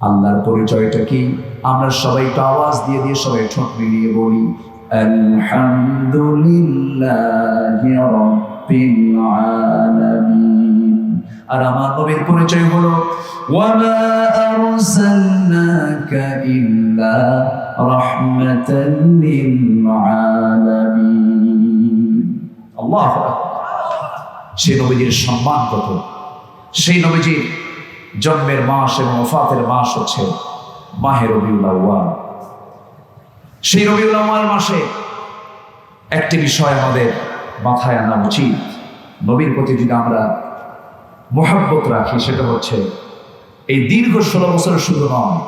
আল্লাহর পরিচয়টা কি? আমরা সবাই একটু আওয়াজ দিয়ে দিয়ে সবাই ঠোঁট মিলিয়ে বলি আলহামদুলিল্লাহি রাব্বিল আলামিন। আর আমার নবীর পরিচয় হলো ওয়ামা আরসালনাকা ইল্লা রাহমাতাল লিল আলামিন। আল্লাহু আকবার। সেই নবীজির সম্মান কত! সেই নবীজির জন্মের মাস এবং ওফাতের মাস হচ্ছে মাহে রবিউল আউয়াল। সেই রবিউল আউয়াল মাসে একটি বিষয় আমাদের মাথায় আনা উচিত, নবীর প্রতি যদি আমরা মহব্বত রাখি, সেটা হচ্ছে এই দীর্ঘ 16 বছরের শুধু নয়,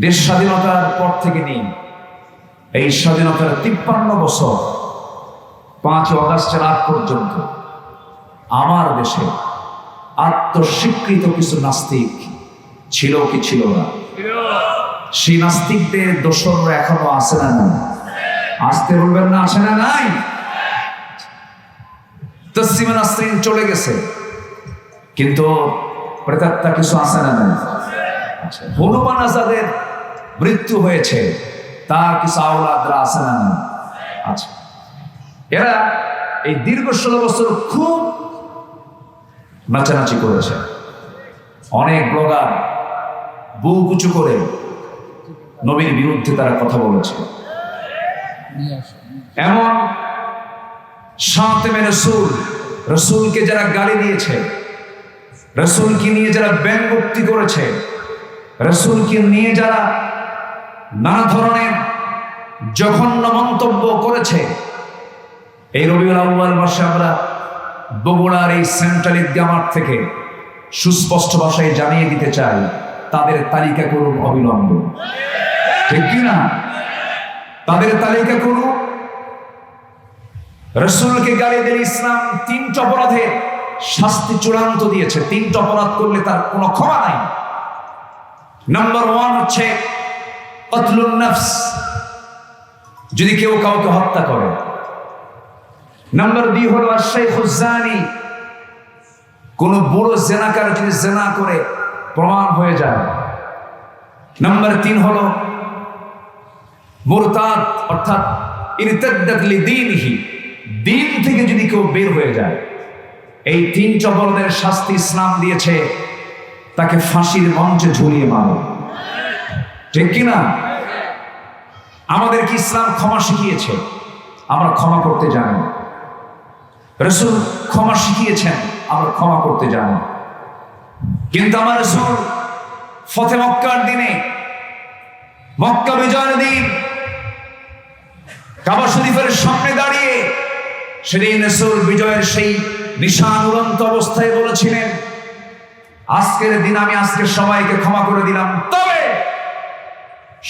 দেশ স্বাধীনতার পর থেকে নিয়ে এই স্বাধীনতার 53 বছর 5 অগাস্টের আগ পর্যন্ত আমার দেশে আত্মস্বীকৃত কিছু নাস্তিক ছিল কি ছিল না? সেই নাস্তিকদের দোসররা এখনো আছে না নাই? আসতে বলবেন না, আছে না নাই? তসলিমা নাসরিন চলে গেছে, কিন্তু প্রেতাত্মা কিছু আছে না নাই? হনুমান আজাদের মৃত্যু হয়েছে, তার কিছু আওলাদরা আছে না নাই? আচ্ছা, এরা এই দীর্ঘ 16 বছর খুব নাচানাচি করেছে। অনেক ব্লগার বুক উঁচু করে নবীর বিরুদ্ধে তারা কথা বলেছে। এমন শাতিমে রাসূল, রাসূলকে যারা গালি দিয়েছে, রাসূলকে নিয়ে যারা ব্যঙ্গোক্তি করেছে, রাসূলকে নিয়ে যারা নানা ধরনের জঘন্য মন্তব্য করেছে, এই রবিউল আউয়াল মাসে আমরা বগুড়ার এই সেন্ট্রাল ঈদগাহ মাঠ থেকে সুস্পষ্ট ভাষায় জানিয়ে দিতে চাই, তাদের তালিকা করুন অবিলম্বে। ঠিক কিনা? তাদের তালিকা করুন। রাসূলকে গালি দিলে ইসলাম 3টা অপরাধে শাস্তি চূড়ান্ত দিয়েছে। 3টা অপরাধ করলে তার কোনো ক্ষমা নাই। নাম্বার 1 হচ্ছে কতলুন নফস, যদি কেউ কাউকে হত্যা করে। নাম্বার 2 হলো আশ-শাইখুজ জানি, কোন বুড়ো জেনাকার যদি জেনা করে প্রমাণ হয়ে যায়। নাম্বার 3 হলো মুরতাদ, অর্থাৎ ইরতাদ্দাত লিদীনিহি, দিন থেকে যদি কেউ বের হয়ে যায়। এই 3 অপরাধের শাস্তি ইসলাম দিয়েছে, তাকে ফাঁসির মঞ্চে ঝুলিয়ে মারো। ঠিক কিনা? আমাদের কি ইসলাম ক্ষমা শিখিয়েছে? আমরা ক্ষমা করতে জানি। রাসূল ক্ষমা শিখিয়েছেন, আমরা ক্ষমা করতে জানি। কিন্তু আমার রাসূল ফতে মক্কার দিনে, মক্কা বিজয়ের দিন, কাবা শরীফের সামনে দাঁড়িয়ে সেদিন রাসূল বিজয়ের সেই নিশান উড়ন্ত অবস্থায় বলেছিলেন, আজকের দিন আমি আজকে সবাইকে ক্ষমা করে দিলাম, তবে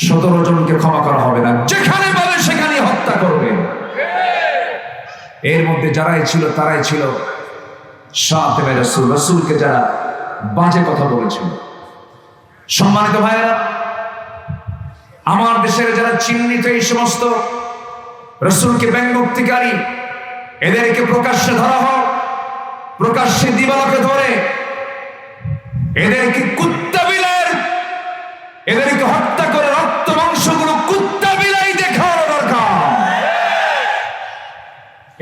17 জনকে ক্ষমা করা হবে না, যেখানে বলে সেখানে হত্যা করবে। এর মধ্যে যারাই ছিল তারাই ছিল শাতিমে রাসূল, রাসূলকে যারা বাজে কথা বলেছিল। সম্মানিত ভাইয়েরা, আমার দেশের যারা চিহ্নিত এই সমস্ত রাসূলকে ব্যঙ্গোক্তিকারী, এদেরকে প্রকাশ্যে ধরা হোক, প্রকাশ্যে দিবালোকে ধরে এদেরকে কুত্তা বিলাই, এদেরকে হত্যা করে রক্ত মাংসগুলো কুত্তা বিলাই দেখানো দরকার।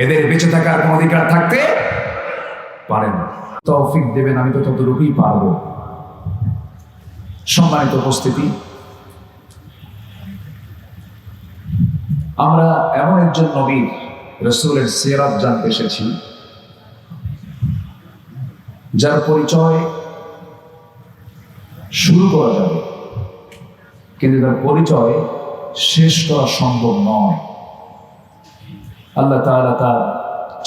এদের বেঁচে থাকার কোন অধিকার থাকতে পারে না। তৌফিক দেবেন, আমি তো ততটুকুই পারবো। সম্মানিত উপস্থিতি, আমরা এমন একজন নবী রাসূলের সিরাত জানতে এসেছি, যার পরিচয় শুরু করা যাবে, কিন্তু তার পরিচয় শেষ করা সম্ভব নয়। আল্লাহ তাআলা তার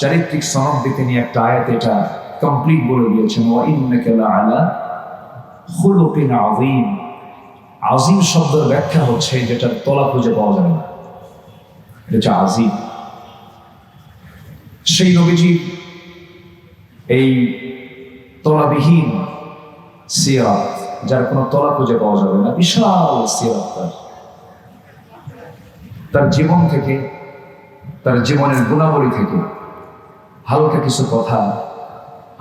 চারিত্রিক সনদ দিতে নিয়ে একটা আয়াত এটা কমপ্লিট বলে দিয়েছেন, ওয়া ইন্নাকা লাআলা খুলুকিন আযীম। আযীম শব্দের ব্যাখ্যা হচ্ছে যেটার তলা খুঁজে পাওয়া যায় না, এটা আযীম। সেই নবীজি এই তলাবিহীন সিরাত, যার কোনো তলা খুঁজে পাওয়া যাবে না, বিশাল সিরাত, তার জীবন থেকে, তার জীবনের গুণাবলী থেকে হালকা কিছু কথা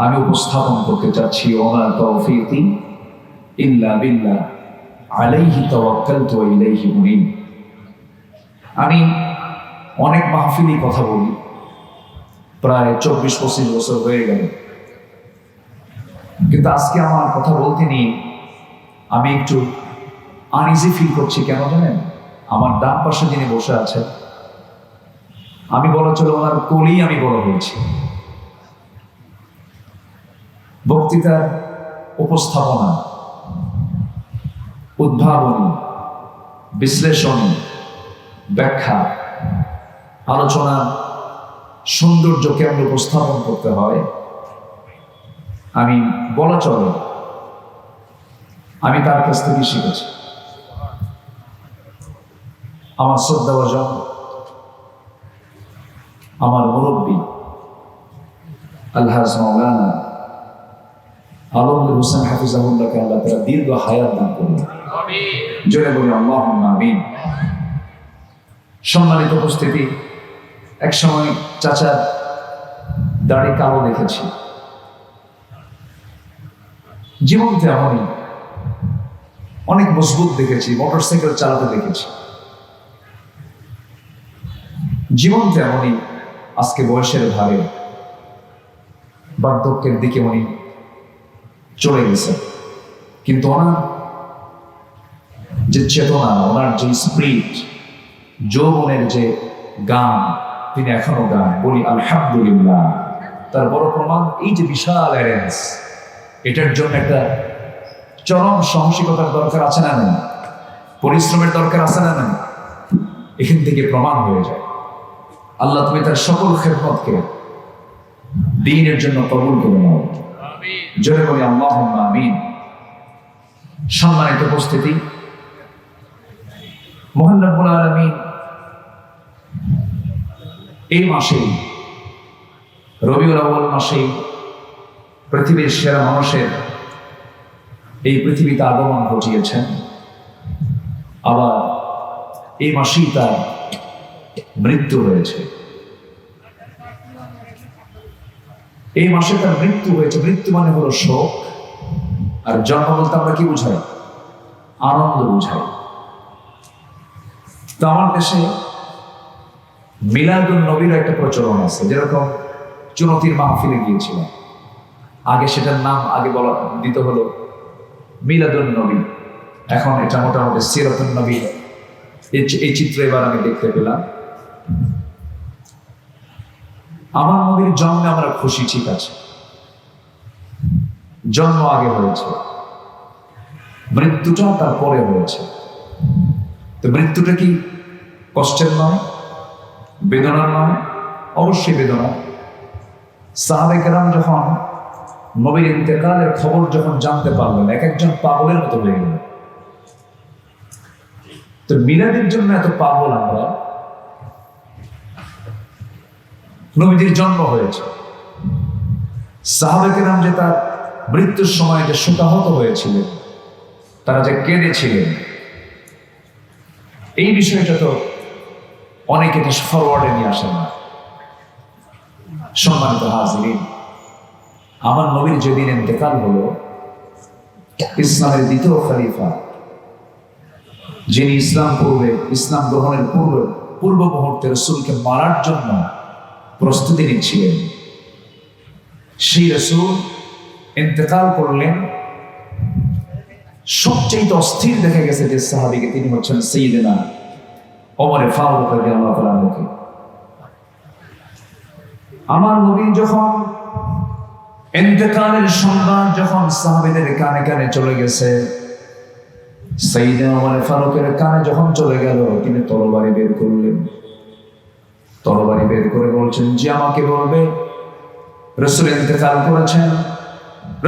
আমি উপস্থাপন করতে চাচ্ছি। ওমা তৌফিকি ইল্লা বিল্লাহ আলাইহি তাওয়াক্কালতু ওয়া ইলাইহি মুনীব। আমি অনেক মাহফিলি কথা বলি, প্রায় 24-25 বছর হয়ে গেল, কিন্তু আজকে আমার কথা বলতে নিয়ে আমি একটু আনইজি ফিল করছি। কেন জানেন? আমার ডান পাশে যিনি বসে আছেন, আমি বলা চলে ওনার কোলেই আমি বড় হয়েছি। বক্তৃতার উপস্থাপনা, উদ্ভাবনী, বিশ্লেষণী, ব্যাখ্যা, আলোচনা, সৌন্দর্য কেমন উপস্থাপন করতে হয়, আমি বলা চলে আমি তার কাছ থেকে শিখেছি। আমার শ্রদ্ধাভাজন, আমার মুরব্বী আলহাজ মাওলানা আলমগীর হোসেন হাফিজাহুল্লাহকে আল্লাহ তাআলা দীর্ঘ হায়াত দান করুন, জোরে বলি আল্লাহুম্মা আমিন। সম্মানিত উপস্থিতি, এক সময় চাচার দাড়ি কালো দেখেছি, জীবন তেমনই অনেক মজবুত দেখেছি, মোটরসাইকেল চালাতে দেখেছি। জীবন তেমনই আজকে বয়সের ভারে বার্ধক্যের দিকে উনি চলে গেছে, কিন্তু ওনার যে চেতনা, ওনার যে স্পিরিট, যৌবনের যে গান, তিনি এখনো গান। বলি আলহামদুলিল্লাহ। তার বড় প্রমাণ এই যে বিশাল অ্যারেঞ্জ, এটার জন্য একটা চরম সাহসিকতার দরকার আছে না নেই? পরিশ্রমের দরকার আছে না নেই? এখান থেকে প্রমাণ হয়ে যায় আল্লাহ তুমি তার সকল খেদমতকে দ্বীনের জন্য কবুল করে নাও, জোরে বলি আল্লাহুম্মা আমিন। সম্মানিত উপস্থিতি, মহান রব্বুল আলামিন এই মাসেই, রবিউল আউয়াল মাসেই পৃথিবীর সেরা মানুষের এই পৃথিবীতে আগমন ঘটিয়েছেন। আবার এই মাসেই তার মৃত্যু হয়েছে। এই মাসে তার মৃত্যু হয়েছে। মৃত্যু মানে হলো শোক, আর জন্ম বলতে আমরা কি বুঝাই? আনন্দ বুঝাই। তো আমার দেশে মিলাদুন নবীর একটা প্রচলন আছে। যেরকম চুনতির মাহফিলে গিয়েছিলাম, আগে সেটার নাম বলা দিতে হলো মিলাদুন নবী, এখন এটা মোটামুটি সিরাতুন নবী। এই চিত্র এবার আমি দেখতে পেলাম। আমার নবীর জন্মে আমরা খুশি, ঠিক আছে, জন্ম আগে হয়েছে, মৃত্যুটা তারপরে হয়েছে। তো মৃত্যুটা কি কষ্টের নয়, বেদনার নয়? অবশ্যই বেদনা। সাহাবায়ে কেরাম যখন নবীর ইন্তেকালের খবর যখন জানতে পারলেন, এক একজন পাগলের মতো হয়ে গেল। তো মিলাদের জন্য এত পাগল আমরা। নবীজির জন্ম হয়েছে, সাহাবায়ে কেরাম যে তার মৃত্যুর সময় যে শোকাহত হয়েছিলেন, তারা যে কেঁদেছিলেন, এই বিষয়টা তো অনেকে ফরওয়ার্ডে নিয়ে আসেন না। সম্মানিত হাজিরিন, আমার নবীর যেদিন ইন্তেকাল হলো, ইসলামের দ্বিতীয় খলিফা, যিনি ইসলাম গ্রহণের পূর্ব মুহূর্তে রাসূলকে মারার জন্য প্রস্তুতি নিচ্ছিলেন, সেই রাসূল ইন্তেকাল করলেন। সবচেয়ে অস্থির দেখা গেছে যে সাহাবীকে, তিনি হচ্ছেন সাইয়েদনা ওমর ফারুক রাদিয়াল্লাহু তাআলা আনহু। আমার নবী যখন ইন্তেকালের সংবাদ যখন সাহাবীদের কানে কানে চলে গেছে, সাইয়েদনা ওমর ফারুকের কানে যখন চলে গেল, তিনি তরবারি বের করলেন। তরবারি বের করে বলছেন, যে আমাকে বলবে রাসূল ইন্তেকাল করেছেন,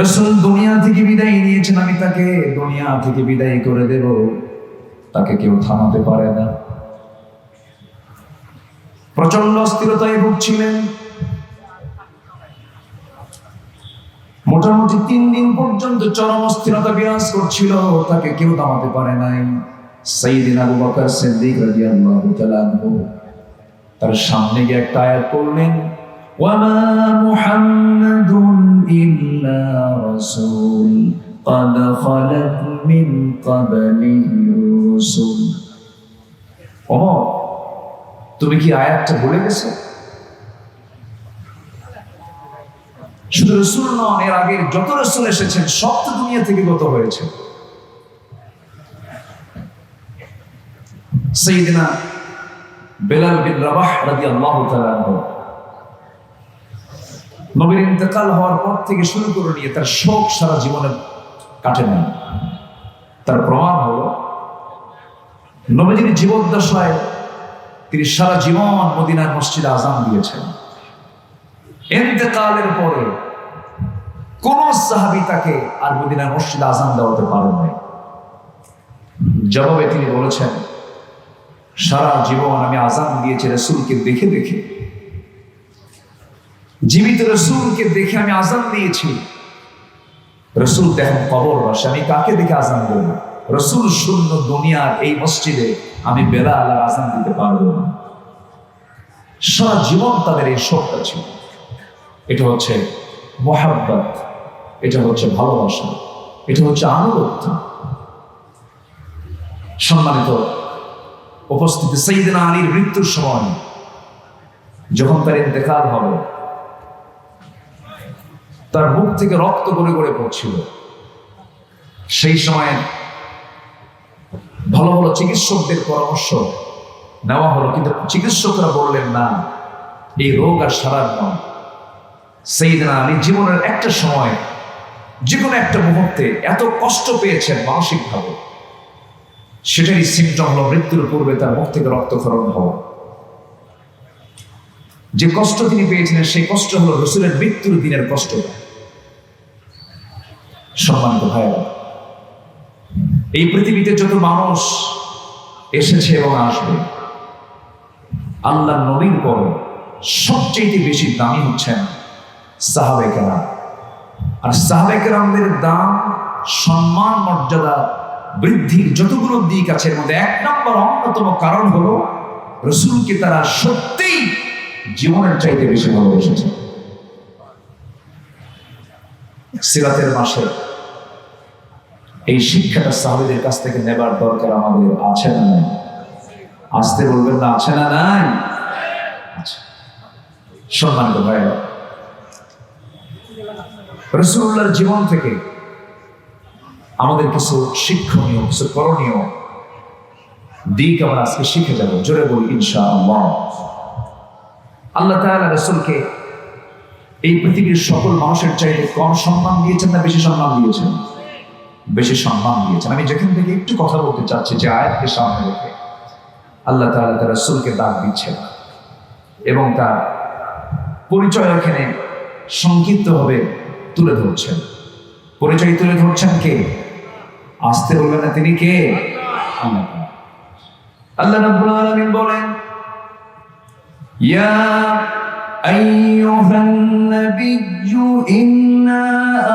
রাসূল দুনিয়া থেকে বিদায় নিয়েছেন, আমি তাকে দুনিয়া থেকে বিদায় করে দেব, তাকে কেউ থামাতে পারে না। প্রচন্ড অস্থিরতায় ভুগছিলেন। মোটামুটি 3 দিন পর্যন্ত চরম অস্থিরতা বিরাজ করছিল, তাকে কেউ থামাতে পারে নাই। সাইয়েদনা আবু বকর সিদ্দিক রাদিয়াল্লাহু তাআলা আনহু তার সামনে গিয়ে একটা আয়াত পড়লেন, ওয়ামা মুহাম্মাদুন ইল্লা রাসূল قد خلت من قبله رسل ওমর তুমি কি আয়াতটা ভুলে গেছো? শুধু রাসূল নন, এর আগে যত রাসূল এসেছেন সব তো দুনিয়া থেকে গত হয়েছে। সাইয়েদনা বেলাল বিন রাবাহ রাদিয়াল্লাহু তাআলা আনহু নবীর ইন্তেকাল হওয়ার পর থেকে শুরু করে নিয়ে তার শোক সারা জীবনে কাটে না। তার প্রমাণ হলো নবীজির জীবদ্দশায় তিনি সারা জীবন মদিনার মসজিদে আযান দিয়েছেন। ইন্তেকালের পরে কোন সাহাবী তাকে আর মদিনার মসজিদে আযান দেওয়াতে পারেন নাই। জবাবে তিনি বলেছেন, সারা জীবন আমি আযান দিয়েছি রাসূলকে দেখে দেখে, জীবিত রাসূলকে দেখে আমি আযান দিয়েছি। রাসূল দেখেন কবরবাসী, আমি কাকে দেখে আযান দেব? রাসূল শূন্য দুনিয়ার এই মসজিদে আমি বেলাল আর আযান দিতে পারবো না। সারা জীবন তাদের এই শোকটা ছিল। এটা হচ্ছে মুহাব্বত, এটা হচ্ছে ভালোবাসা, এটা হচ্ছে আনুগত্য। সম্মানিত উপস্থিতি, সাইয়েদনা আলীর মৃত্যুর সময় যখন তার ইন্তেকাল হবে, তার মুখ থেকে রক্ত গড়ে গড়ে পড়ছিল। সেই সময় ভালো ভালো চিকিৎসকদের পরামর্শ নেওয়া হলো, কিন্তু চিকিৎসকরা বললেন না, এই রোগ আর সারার নয়। সাইয়েদনা আলী জীবনের একটা সময়, যে কোনো একটা মুহূর্তে এত কষ্ট পেয়েছেন মানসিকভাবে, সেটারই সিমটম হলো মৃত্যুর পূর্বে তার মুখ থেকে রক্তক্ষরণ হওয়া। যে কষ্ট তিনি পেয়েছিলেন সেই কষ্ট হলো রাসূলের মৃত্যুর দিনের কষ্ট। সম্মানিত ভাইরা, এই পৃথিবীতে যত মানুষ এসেছে এবং আসবে, আল্লাহর নবীর পরে সবচেয়ে বেশি দামি হচ্ছেন সাহাবে কেরাম। আর সাহাবে কেরামদের দাম, সম্মান, মর্যাদা বৃদ্ধির যতগুলো দিক আছে, এর মধ্যে এক নম্বর অন্যতম কারণ হলো রাসূলকে তারা সত্যিই জীবনের চাইতে বেশি ভালোবেসেছে। সিরাতের মাসে এই শিক্ষাটা সাহাবীদের কাছ থেকে নেবার দরকার আমাদের আছে না নাই? আসতে বলবেন না, আছে না নাই? আচ্ছা, সম্মানিত ভাইরা, রাসূলুল্লাহর জীবন থেকে আমাদের কিছু শিক্ষণীয়, কিছু করণীয় দিক আমরা আজকে শিখে যাব। জোরে বলি ইনশাআল্লাহ। আল্লাহ তাআলা রাসূলকে এই পৃথিবীর সকল মানুষের চাইতে কম সম্মান দিয়েছেন না বেশি সম্মান দিয়েছেন? বেশি সম্মান দিয়েছেন। আমি যেখান থেকে একটু কথা বলতে চাচ্ছি, যে আয়াতকে সামনে রেখে আল্লাহ তাআলা তার রাসূলকে ডাক দিচ্ছেন এবং তার পরিচয় এখানে সংক্ষিপ্তভাবে তুলে ধরছেন। পরিচয় তুলে ধরছেন কে? আসতে বলবেন না, তিনি কে? আল্লাহ। আল্লাহ রাব্বুল আলামিন বলেন, ইয়া আইয়ুহান নাবিয়্যু ইন্না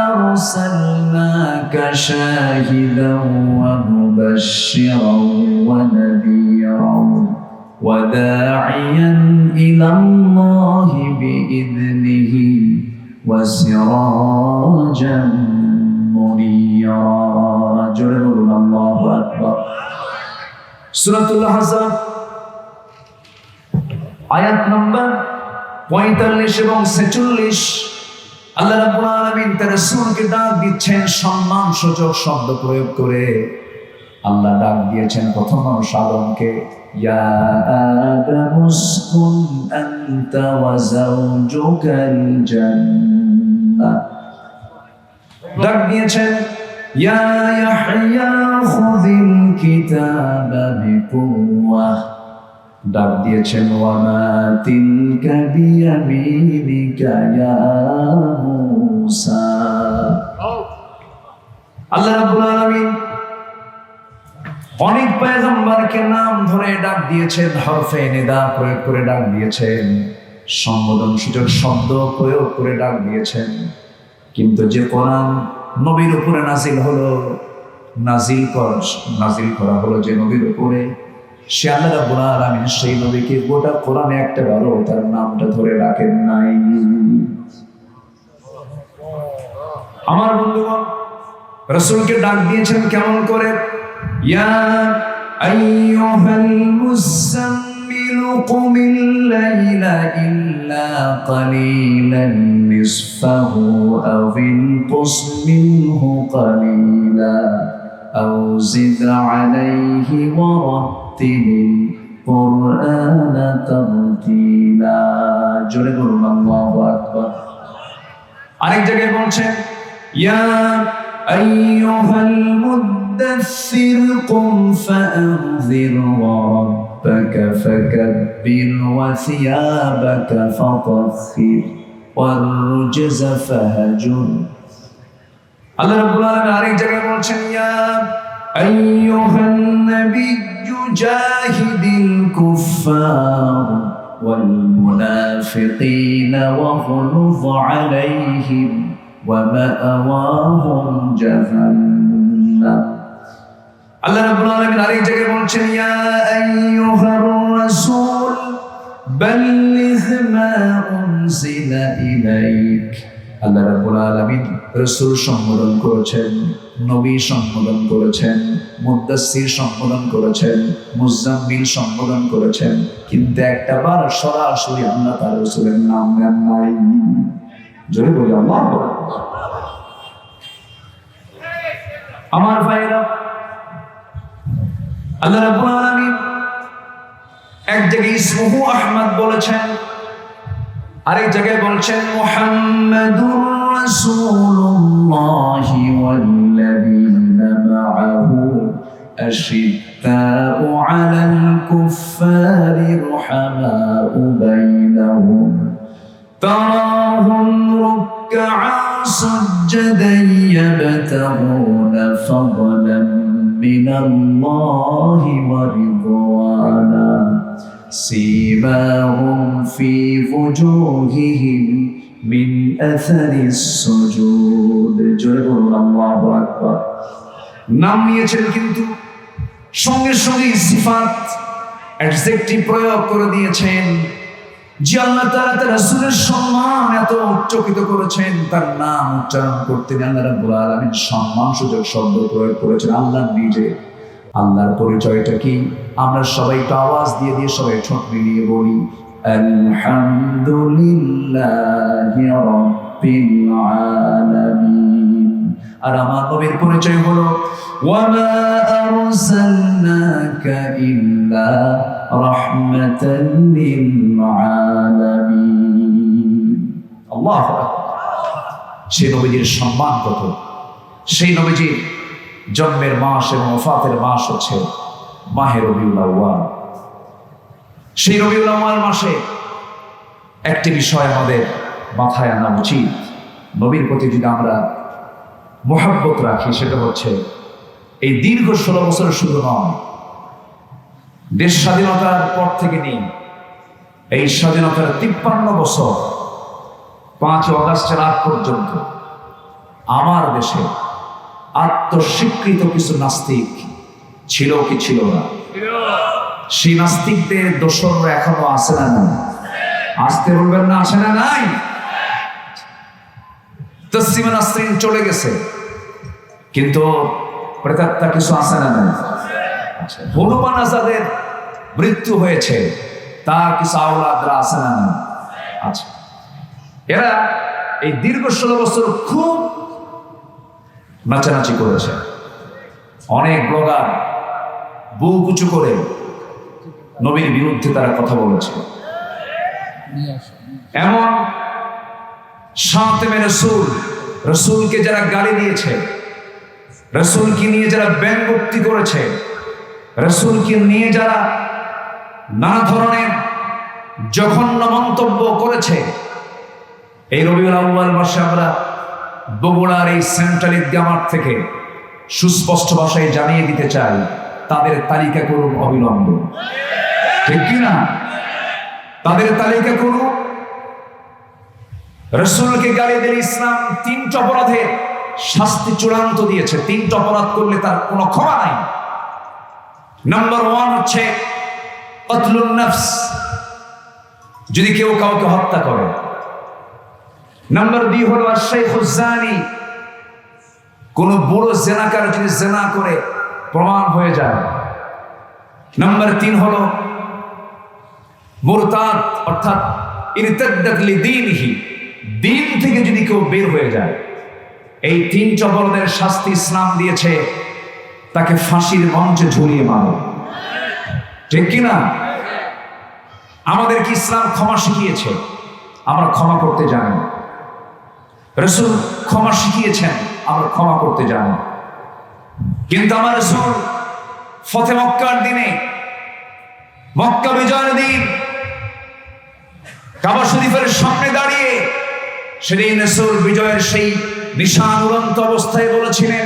আরসালনাকা শাহিদান ওয়া মুবাশশিরান ওয়া নাযীরান ওয়া দা'iয়ান ইলাল্লাহি বিইذনিহি ওয়া সিরাজান মুনীরা। জোরে বলুন আল্লাহু আকবার। সূরাতুল আহজাব আয়াত নম্বর 45 এবং 46। আল্লাহ রাব্বুল আলামিন তার রাসূলকে ডাক দিচ্ছেন সম্মান সূচক শব্দ প্রয়োগ করে। আল্লাহ ডাক দিয়েছেন প্রথম মানুষ আদমকে, ইয়া আদামু উসকুন আনতা ওয়া যাওজুকাল জান্নাহ। ডাক দিয়েছেন ইয়া ইয়াহইয়া খুযিল কিতাবা বিকুওয়াহ। ডাক দিয়েছেন ওয়া মা তিলকা বিয়ামিনিকা ইয়া মূসা। আল্লাহ রাব্বুল আলামিন অনেক পয়গম্বরকে নাম ধরে ডাক দিয়েছেন, হরফে নিদা প্রয়োগ করে ডাক দিয়েছেন, সম্বোধন সূচক শব্দ প্রয়োগ করে ডাক দিয়েছেন। কিন্তু যে কোরআন নবীর উপরে নাজিল হলো, নাজিল করা হলো যে নবীর উপরে, সে আল্লাহ রাব্বুল আলামিন সেই নবীকে গোটা কোরআনে একটা বারো তার নামটা ধরে রাখেন নাই। আমার বন্ধুগণ, রাসূলকে ডাক দিয়েছেন কেমন করে? ইয়া আইয়ুহাল মুযাম্মিল কুমিল লাইলা ইল্লা কালিলান নিসফাহু আও ইনকুস মিনহু কালিলা আও জিদ আলাইহি ওয়া রাত্তিলিল কুরআনা তারতিলা। জোরে বলুন আল্লাহু আকবার। আরেক জায়গায় বলছেন ইয়া আইয়ুহাল মুদাসসির কুম ফাআনজির ওয়া রাব্বাকা ফাকাব্বির ওয়া সিয়াবাকা ফাতাহহির ওয়ার রুজজা ফাহজুর। আল্লাহ রাব্বুল আলামিন আরেক জায়গায় বলছেন ইয়া আইয়ুহান নাবিয়্যু জাহিদিল কুফফার والمنافقين واغلظ عليهم ومأواهم جهنم। আল্লাহ রাব্বুল আলামিন আরেক জায়গায় বলছেন ইয়া আইয়ুহার রাসূল বাল্লিগ মা উনজিলা ইলাইক। আল্লাহ রাব্বুল আলামিন রাসূল সম্বোধন করেছেন, নবী সম্বোধন করেছেন, মুদাসসির সম্বোধন করেছেন, মুজাম্মিল সম্বোধন করেছেন, কিন্তু একটা বার সরাসরি আল্লাহ তার রাসূলের নাম নেন নাই। জোরে বলি আল্লাহু আকবার। আমার ভাইরা, আল্লাহ রাব্বুল আলামিন এক জায়গায় ইসমুহু আহমদ বলেছেন, আরেক জায়গায় বলছেন মুহাম্মাদুর রাসূলুল্লাহি ওয়াল্লাযীনা মাআহু আশিদ্দাউ আলাল কুফফারি রুহামাউ বাইনাহুম তারাহুম রুকআন সুজদান ইয়াবতাগুনা ফাদলান মিনাল্লাহি ওয়া রিদওয়ানা سيماهم في وجوههم من أثر السجود। জোরে বলুন আল্লাহু আকবার। নাম নিয়েছেন কিন্তু সঙ্গে সঙ্গে সিফাত অ্যাডজেক্টিভ প্রয়োগ করে দিয়েছেন। যে আল্লাহ তাআলা তার রাসূলের সম্মান এত উচ্চকিত করেছেন, তার নাম উচ্চারণ করতে আল্লাহ রাব্বুল আলামিন সম্মানসূচক শব্দ প্রয়োগ করেছেন আল্লাহ নিজে। আল্লাহর পরিচয়টা কি? আমরা সবাই একটু আওয়াজ দিয়ে দিয়ে সবাই ঠোঁট মিলিয়ে বলি আলহামদুলিল্লাহি রাব্বিল আলামিন। আর আমার নবীর পরিচয় হলো ওয়া মা আরসালনাকা ইল্লা রাহমাতাল লিল আলামিন। আল্লাহু আকবার। সেই নবীর সম্মান কত! সেই নবীজির জন্মের মাস এবং ওফাতের মাস হচ্ছে মাহে রবিউল আউয়াল। সেই রবিউল আউয়াল মাসে একটি বিষয় আমাদের মাথায় আনা উচিত, নবীর প্রতি যদি আমরা মোহাব্বত রাখি, সেটা হচ্ছে এই দীর্ঘ 16 বছর শুধু নয়, দেশ স্বাধীনতার পর থেকে নিয়ে এই স্বাধীনতার 53 বছর 5 অগাস্টের আগ পর্যন্ত আমার দেশে আত্মস্বীকৃত কিছু নাস্তিক ছিল কি ছিল না? সেই নাস্তিকদের দোসররা এখনো আছে না নাই? আসতে বলবেন না, আছে না নাই? তসলিমা নাসরিন চলে গেছে, কিন্তু প্রেতাত্মা কিছু আছে না নাই? হনুমান আজাদের মৃত্যু হয়েছে, তার কিছু আওলাদরা আছে না নাই? আচ্ছা, এরা এই দীর্ঘ 16 বছর খুব নাচানাচি করেছে। অনেক ব্লগার বুক উঁচু করে নবীর বিরুদ্ধে তারা কথা বলেছে। এমন শাতিমে রাসূল, রাসূলকে যারা গালি দিয়েছে, রাসূলকে নিয়ে যারা ব্যঙ্গোক্তি করেছে, রাসূলকে নিয়ে যারা নানা ধরনের জঘন্য মন্তব্য করেছে, এই রবিউল আউয়াল মাসে আমরা বগুড়ার এই সেন্ট্রাল ঈদগাহ মাঠ থেকে সুস্পষ্ট ভাষায় জানিয়ে দিতে চাই, তাদের তালিকা করুন অবিলম্বে। ঠিক কিনা? তাদের তালিকা করুন। রাসূলকে গালি দিলে ইসলাম 3টা অপরাধে শাস্তি চূড়ান্ত দিয়েছে। 3টা অপরাধ করলে তার কোনো ক্ষমা নাই। নাম্বার 1 হচ্ছে কতলুন নফস, যদি কেউ কাউকে হত্যা করে। নাম্বার 2 হলো আশ-শাইখুজ জানি, কোন বুড়ো জেনাকার যদি জেনা করে প্রমাণ হয়ে যায়। নাম্বার 3 হলো মুরতাদ, অর্থাৎ ইরতাদ্দাত লিদীনিহি, দিন থেকে যদি কেউ বের হয়ে যায়। এই 3 অপরাধের শাস্তি ইসলাম দিয়েছে, তাকে ফাঁসির মঞ্চে ঝুলিয়ে মারো। ঠিক কিনা? আমাদের কি ইসলাম ক্ষমা শিখিয়েছে? আমরা ক্ষমা করতে জানি। রাসূল ক্ষমা শিখিয়েছেন, আমরা ক্ষমা করতে জানি। কিন্তু আমার রাসূল ফতে মক্কার দিনে, মক্কা বিজয়ের দিন, কাবা শরীফের সামনে দাঁড়িয়ে সেদিন রাসূল বিজয়ের সেই নিশান উড়ন্ত অবস্থায় বলেছিলেন,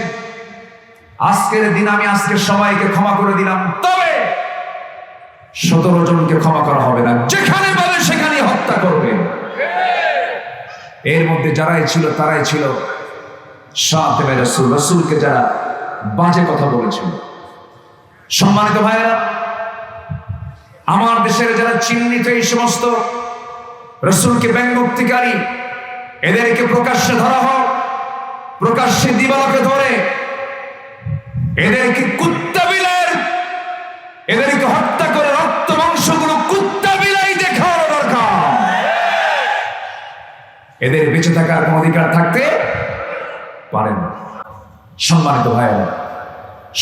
আজকের দিন আমি আজকে সবাইকে ক্ষমা করে দিলাম, তবে 17 জনকে ক্ষমা করা হবে না, যেখানে বলে সেখানে হত্যা করবে। এর মধ্যে যারাই ছিল তারাই ছিল সাথে রাসূল, রাসূলকে যারা বাজে কথা বলেছিল। সম্মানিত ভাইরা, আমার দেশের যারা চিহ্নিত এই সমস্ত রাসূলকে ব্যঙ্গোক্তিকারী, এদেরকে প্রকাশ্যে ধরা হোক, প্রকাশ্যে দিবালোকে ধরে এদেরকে কুত্তা বিলাই, এদেরকে হত্যা করে রক্ত মাংসগুলো কুত্তা বিলাই দেখানো দরকার। এদের বেঁচে থাকার কোন অধিকার থাকতে পারে না। সম্মানিত ভাইরা,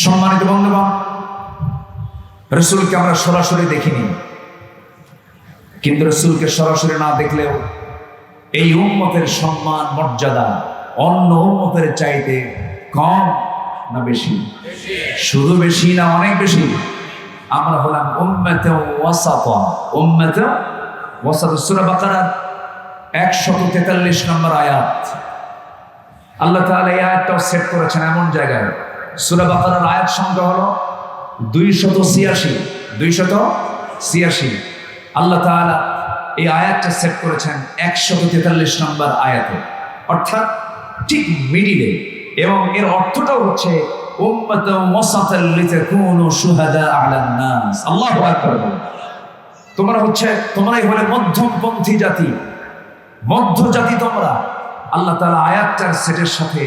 সম্মানিত বন্ধুগণ, রাসূলকে আমরা সরাসরি দেখিনি, কিন্তু রাসূলকে সরাসরি না দেখলেও এই উম্মতের সম্মান মর্যাদা অন্য উম্মতের চাইতে কম না বেশি? শুধু বেশি না অনেক বেশি। আমরা হলাম উম্মতে ওয়াসাতা। উম্মতে ওয়াসাতা, সূরা বাকারার 143 নম্বর আয়াত। আল্লাহ তাআলা এই আয়াতটাও সেট করেছেন এমন জায়গায়, সূরা বাকারার আয়াত সংখ্যা হলো 286। 286 আল্লাহ তাআলা এই আয়াতটা সেট করেছেন 143 নম্বর আয়াতে, অর্থাৎ ঠিক মিডিলে। এবং এর অর্থটাও হচ্ছে উম্মাতাও ওয়াসাতাল লিতাকুনু শুহাদা আলান নাস। আল্লাহু আকবার। তোমরাই হলে মধ্যমপন্থী জাতি, মধ্য জাতি তোমরা। আল্লাহ তাআলা আয়াতটার সেটের সাথে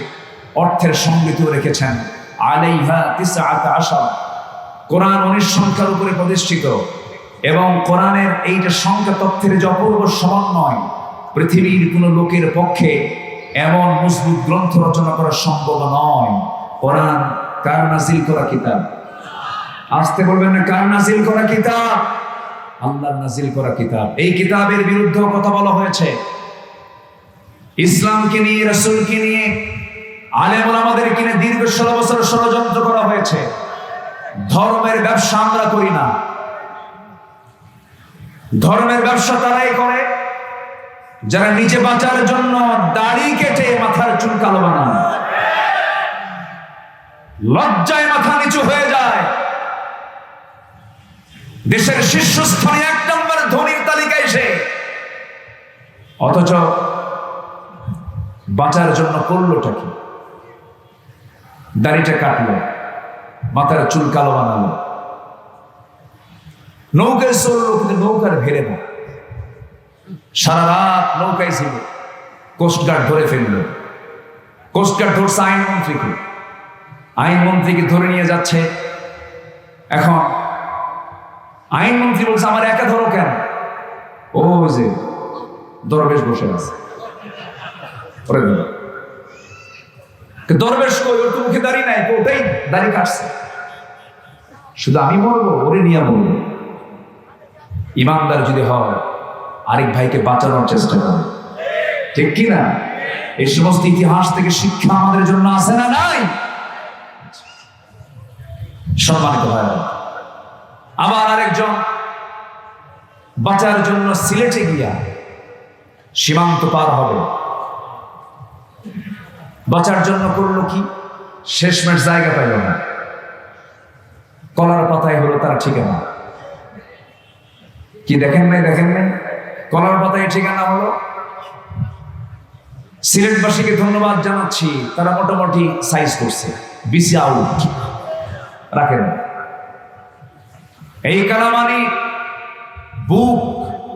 অর্থের সংগতিও রেখেছেন। আলাইহা 19, কোরআন 19 সংখ্যার উপরে প্রতিষ্ঠিত, এবং কোরআনের এইটা সংখ্যা তথ্যের যে অপূর্ব সমন্বয়, পৃথিবীর কোন লোকের পক্ষে এমন মজবুত গ্রন্থ রচনা করা সম্ভব নয়। কোরআন কার নাজিল করা কিতাব? আসতে বলবেন না, কার নাজিল করা কিতাব? আল্লাহর নাজিল করা কিতাব। এই কিতাবের বিরুদ্ধে কথা বলা হয়েছে। ইসলামকে নিয়ে, রাসূলকে নিয়ে, আলেম ওলামাদেরকে নিয়ে দীর্ঘ 16 বছর ষড়যন্ত্র করা হয়েছে। ধর্মের ব্যবসা আমরা করি না। ধর্মের ব্যবসা তারাই করে যারা নিজে বাঁচার জন্য দাড়ি কেটে মাথার চুল কালো বানান, লজ্জায় মাথা নিচু হয়ে যায়, দেশের শীর্ষস্থানে 1 নম্বর ধনীর তালিকায় সে, অথচ বাঁচার জন্য করলোটা কি? দাড়িটা কাটলো, মাথার চুল কালো বানালো, নৌকায় চললো, কিন্তু নৌকার ভেড়ে না। সারা রাত নৌকায় ছিল, কোস্টগার্ড ধরে ফেললো। কোস্টগার্ড ধরছে আইনমন্ত্রীকে, আইনমন্ত্রীকে ধরে নিয়ে যাচ্ছে। এখন আইনমন্ত্রী বলছে, আমার একা ধরো কেন? ও যে দরবেশ বসে আছে, দরবেশ কই? ওর তো মুখে দাড়ি নাই, তো ওটাই দাড়ি কাটছে। শুধু আমি বলবো, ওরে নিয়ে বলবো। ইমানদার যদি হয়, আরেক ভাইকে বাঁচানোর চেষ্টা করে, ঠিক কি না? এই সমস্ত ইতিহাস থেকে শিক্ষা আমাদের জন্য আছে না নাই? সম্মানিত ভাইরা, আবার আরেকজন বাঁচার জন্য সিলেটে গিয়া সীমান্ত পার হবে, বাঁচার জন্য করলো কি? শেষমেশ জায়গা পাইল না, কলার পাতায় হলো তার ঠিকানা। কি দেখেন নাই? কলার পাতায় ঠিকানা হলো। সিলেটবাসীকে ধন্যবাদ জানাচ্ছি, তারা মোটামুটি সাইজ করছে, বিসি আউট রাখেন। এই কালামানি বুক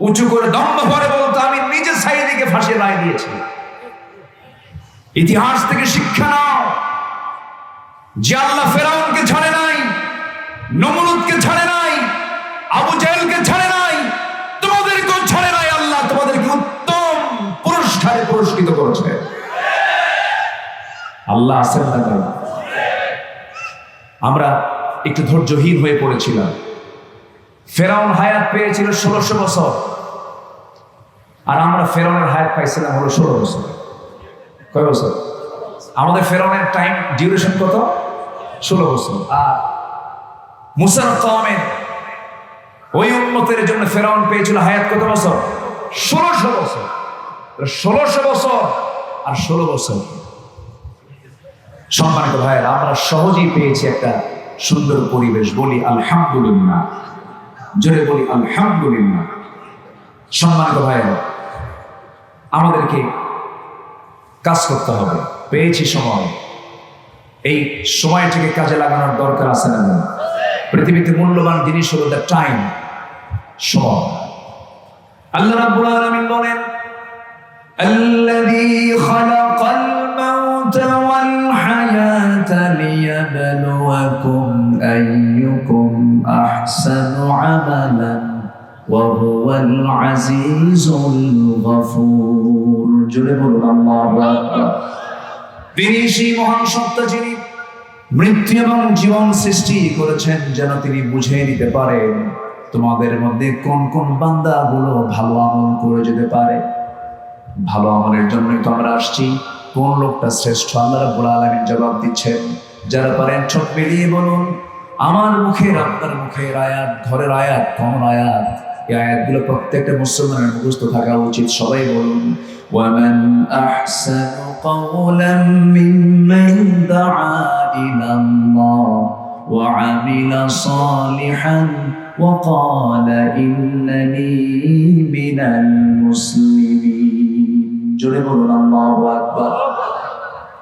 উঁচু করে দম্ভ করে বলতো, আমি নিজে সাইদিকে ফাঁসির রায় দিয়েছি। ইতিহাস থেকে শিক্ষা নাও, যে আল্লাহ ফেরাউনকে ছাড়ে নাই, নমরুদকে ছাড়ে নাই, আবু জাহেলকে ছাড়ে নাই, তোমাদেরকেও ছাড়ে নাই। আল্লাহ তোমাদেরকে উত্তম পুরস্কারে পুরস্কৃত করেছে। আল্লাহ আছেন না তাই? আমরা একটু ধৈর্যহীন হয়ে পড়েছিলাম। ফেরাউন হায়াত পেয়েছিল 1600 বছর, আর আমরা ফেরাউনের হায়াত পাইছিলাম হলো 16 বছর। কয় বছর? আমাদের ফেরাউনের টাইম ডিউরেশন কত? 16 বছর। আর মুসার কওমের ওই উম্মতের জন্য ফেরাউন পেয়েছিল হায়াত কত বছর? 1600 বছর। 1600 বছর আর 16 বছর। সম্মানিত ভাইয়েরা, আমরা সহজেই পেয়েছি একটা সুন্দর পরিবেশ। বলি আলহামদুলিল্লাহ, জোরে বলি আলহামদুলিল্লাহ। সম্মানিত ভাইয়েরা, আমাদেরকে কাজ করতে হবে। পেয়েছি সময়, এই সময়টাকে কাজে লাগানোর দরকার আছে না? পৃথিবীতে মূল্যবান জিনিস হলো দ্য টাইম, সময়। আল্লাহ রাব্বুল আলামিন বলেন, আল্লাযী খালাকাল মাউতা ওয়াল হায়াতা লিয়াবলুয়াকুম আইয়ুকুম আহসানু আমালান ওয়া হুয়াল আজিজুল গফুর। জোরে বলুন আল্লাহু আকবার। তিনি সেই মহান সত্তা যিনি মৃত্যু এবং জীবন সৃষ্টি করেছেন, যেন তিনি বুঝে নিতে পারেন তোমাদের মধ্যে কোন কোন বান্দাগুলো ভালো আমল করে যেতে পারে। ভালো আমলের জন্যই তো আমরা আসছি। কোন লোকটা শ্রেষ্ঠ? আল্লাহ রাব্বুল আলামিন জবাব দিচ্ছেন। যারা পারেন ঠোঁট মিলিয়ে বলুন, আমার মুখের আপনার মুখের আয়াত, ঘরের আয়াত, কোন আয়াত? এই আয়াতগুলো প্রত্যেকটা মুসলমানের মুখস্থ থাকা উচিত। সবাই বলুন, ওয়ামান আহসানু কাওলাম মিম্মান দাআ ইলাল্লাহ ওয়া আমিলা সালিহান ওয়া ক্বালা ইন্নানী মিনাল মুসলিমিন। জোরে বলুন আল্লাহু আকবার।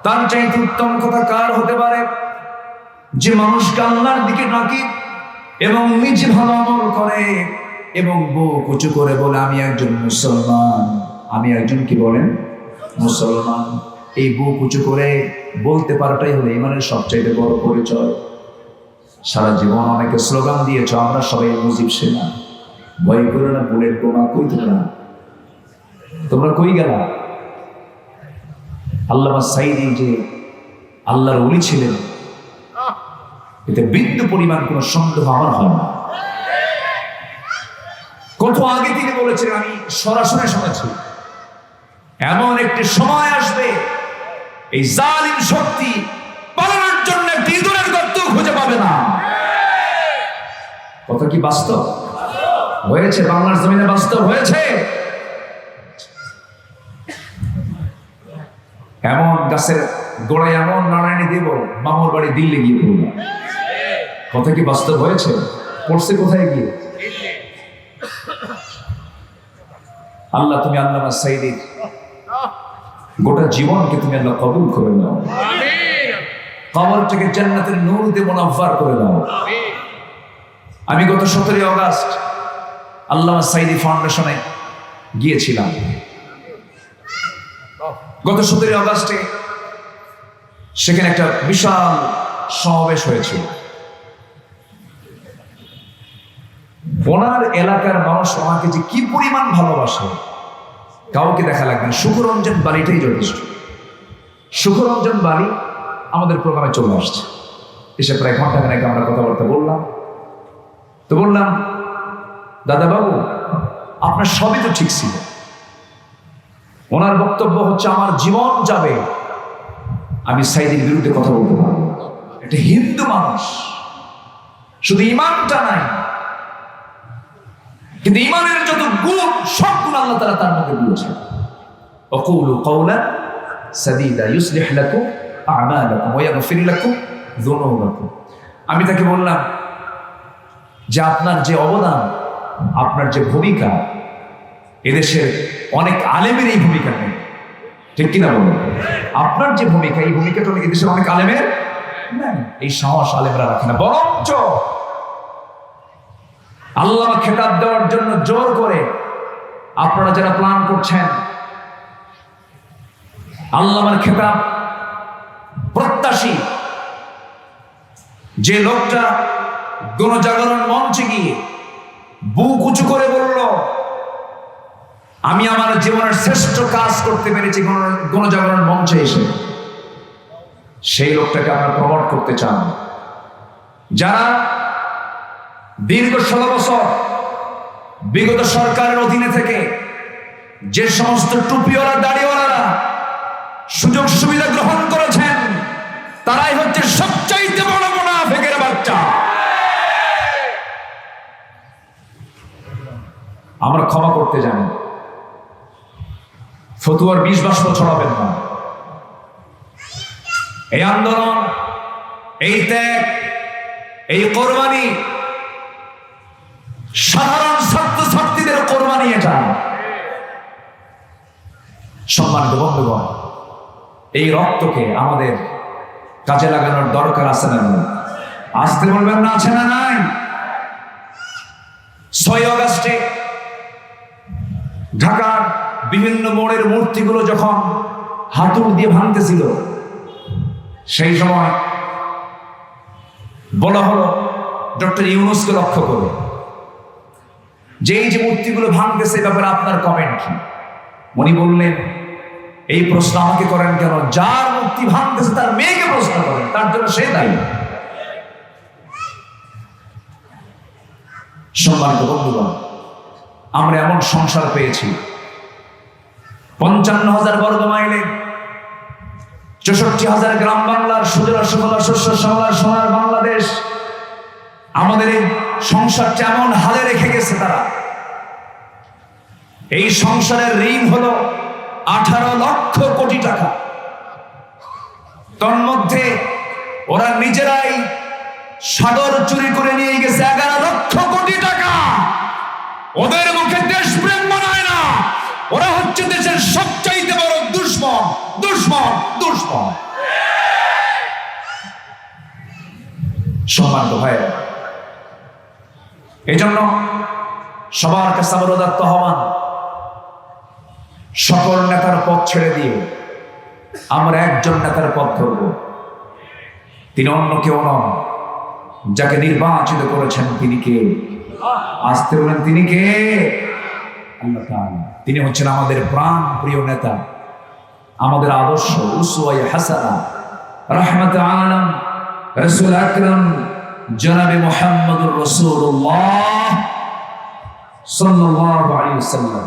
তার চাইতে উত্তম কথা কার হতে পারে? যে মানুষকে আল্লাহর দিকে ডাকে এবং নিজে ভালো আমল করে এবং বুক উঁচু করে বলে আমি একজন মুসলমান, আমি একজন কি বলেন মুসলমান। এই বুক উঁচু করে বলতে পারাটাই হলো ইমানের সবচাইতে বড় পরিচয়। সারা জীবন অনেকে স্লোগান দিয়েছ, আমরা সবাই মুজিব সেনা, ভয় করে না, বুলেট বোমা। কই তোমরা কই গেলা? আল্লামা সাঈদী যে আল্লাহর ওলি ছিলেন, এতে বিন্দু পরিমাণ কোনো সন্দেহ আমার হয় না। কত আগে থেকে বলেছিলেন, আমি সরাসরি শুনেছি, এমন একটি সময় আসবে এই জালিম শক্তি পালানোর জন্য একটি ইঁদুরের গর্ত খুঁজে পাবে না। কথা কি বাস্তব হয়েছে? বাংলার জমিনে বাস্তব হয়েছে। এমন গাছের গোড়ায় এমন নারায়ণী দেব, মামুর বাড়ি দিল্লি গিয়ে পড়ল। কথা কি বাস্তব হয়েছে? পড়ছে কোথায় গিয়ে? আল্লাহ তুমি আল্লামা সাঈদীর গোটা জীবনকে তুমি আল্লাহ কবুল করে নাও, কবরটাকে জান্নাতের নূর দিয়ে মুনাফফার করে দাও। আমি গত 17 আগস্ট আল্লামা সাঈদী ফাউন্ডেশনে গিয়েছিলাম। গত 17 আগস্টে সেখানে একটা বিশাল সমাবেশ হয়েছিল। ওনার এলাকার মানুষ আমাকে যে কি পরিমাণ ভালোবাসে কাউকে দেখা লাগবে না। সুখরঞ্জন বাড়িটাই যথেষ্ট। সুখরঞ্জন বাড়ি আমাদের প্রোগ্রামে চলে আসছে। এসে প্রায় ঘন্টাখানেক আমরা কথাবার্তা বললাম। তো বললাম, দাদা বাবু আপনার সবই তো ঠিক ছিল। ওনার বক্তব্য হচ্ছে, আমার জীবন যাবে, আমি সাঈদীর বিরুদ্ধে কথা বলতে পারবো না। এটা হিন্দু মানুষ, শুধু ইমানটা নাই, কিন্তু ইমানের যত গুণ সব গুণ আল্লাহ তাআলা তার মধ্যে দিয়েছেন। ওয়াকুলু কাওলান সাদীদা ইউসলিহ লাকুম আ'মালাকুম ওয়া ইয়াগফির লাকুম যুনুবাকুম। আমি তাকে বললাম যে আপনার যে অবদান, আপনার যে ভূমিকা, এদেশের অনেক আলেমের এই ভূমিকা নেই, ঠিক কিনা বলুন? আপনার যে ভূমিকা, এই ভূমিকাটা এদেশের অনেক আলেমের নেই। এই সাহস আলেমরা রাখে না, বরঞ্চ আল্লাহ খেতাব দেওয়ার জন্য জোর করে আপনারা যারা প্ল্যান করছেন, আল্লাহর খেতাব প্রত্যাশী, যে লোকটা গণজাগরণ মঞ্চে গিয়ে বুক উঁচু করে বলল, আমি আমার জীবনের শ্রেষ্ঠ কাজ করতে পেরেছি গণজাগরণ মঞ্চে এসে, সেই লোকটাকে আমরা প্রমোট করতে চান। যারা দীর্ঘ 16 বছর বিগত সরকারের অধীনে থেকে যে সমস্ত টুপিওয়ালা দাড়িওয়ালারা সুযোগ সুবিধা গ্রহণ করেছেন, তারাই হচ্ছে সবচাইতে বড় মুনাফিকের বাচ্চা। আমরা ক্ষমা করতে জানি, ফতুয়ার বিষ বাষ্প ছড়াবেন না। এই আন্দোলন, এই ত্যাগ, এই কোরবানি সাধারণ ছাত্রছাত্রীদের কোরবানি। এটা সম্মানিত বন্ধুগণ, এই রক্তকে আমাদের কাজে লাগানোর দরকার আছে না? আসতে বলবেন না, আছে না নাই? 6 আগস্টে ঢাকার বিভিন্ন মোড়ের মূর্তিগুলো যখন হাতুড় দিয়ে ভাঙতেছিল, সেই সময় বলা হলো ডক্টর ইউনূসকে লক্ষ্য করে যে এই যে মূর্তিগুলো ভাঙতেছে, এ ব্যাপারে আপনার কমেন্ট কি? উনি বললেন, এই প্রশ্ন আমাকে করেন কেন? যার মূর্তি ভাঙতেছে তার মেয়েকে প্রশ্ন করেন, তার জন্য সে দায়ী। সম্মানিত বন্ধুগণ, আমরা এমন সংসার পেয়েছি 55,000 বর্গ মাইলে 64,000 গ্রাম বাংলার সুজলা সুফলা শস্য শ্যামলা সোনার বাংলাদেশ। আমাদের এই সংসারটা এমন হালে রেখে গেছে তারা। এই সংসারের ঋণ হলো 18 লক্ষ কোটি টাকা। তন্মধ্যে ওরা নিজেরাই সাগর চুরি করে নিয়ে গেছে 11 লক্ষ কোটি টাকা। ওদের মুখে দেশপ্রেম মানায় না, ওরা হচ্ছে দেশের সবচাইতে বড় দুশমন, দুশমন, দুশমন। সম্মানিত ভাইয়েরা, এই জন্য সবার কাছে আমার উদাত্ত আহ্বান, সকল নেতার পথ ছেড়ে দিয়ে আমরা একজন নেতার পথ ধরব। তিনি অন্য কেউ নন, যাকে নির্বাচিত করেছেন তিনি কে? আসতে বলেন, তিনি কে? আল্লাহ তাআলা। তিনি হচ্ছেন আমাদের প্রাণ প্রিয় নেতা, আমাদের আদর্শ, উসওয়ায়ে হাসানা, রাহমাতুল আলাম, রাসূল আকরাম জনাবে মুহাম্মদুর রাসূলুল্লাহ সাল্লাল্লাহু আলাইহি ওয়াসাল্লাম।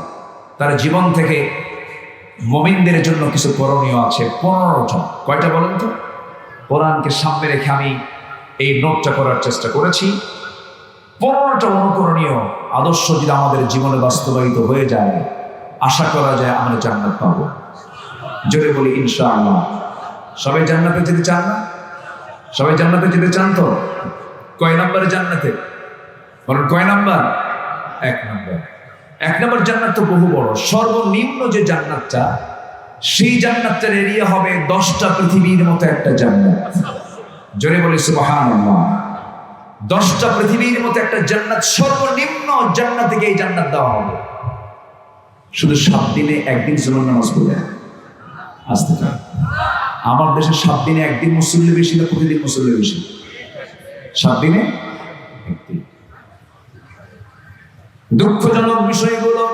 তার জীবন থেকে মুমিনদের জন্য কিছু করণীয় আছে 15টা। কয়টা বলেন তো? কোরআনকে সামনে রেখে আমি এই নোটটা করার চেষ্টা করেছি। 15টা অনুকরণীয় আদর্শ যদি আমাদের জীবনে বাস্তবায়িত হয়ে যায়, আশা করা যায় আমরা জান্নাত পাবো। জোরে বলি ইনশাআল্লাহ। সবাই জান্নাতে যেতে চান না? সবাই জান্নাতে যেতে চান তো? কয় নম্বরে জান্নাতে বলেন? কয় নাম্বার? 1 নম্বর। 1 নম্বর জান্নাত তো বহু বড়। সর্বনিম্ন যে জান্নাতটা, সেই জান্নাতটার এরিয়া হবে 10টা পৃথিবীর মতো একটা জান্নাত। জোরে বলি সুবহানাল্লাহ। 10টা পৃথিবীর মতো একটা জান্নাত, সর্বনিম্ন জান্নাত থেকে এই জান্নাত দেওয়া হবে। শুধু 7 দিনে 1 দিন সুন্নাত নামাজ পড়ে আসতে চান। আমার দেশে 7 দিনে 1 দিন মুসল্লি বেশি না প্রতিদিন মুসল্লি বেশি? 7 দিনে 1 দিন। দুঃখজনক বিষয়গুলো,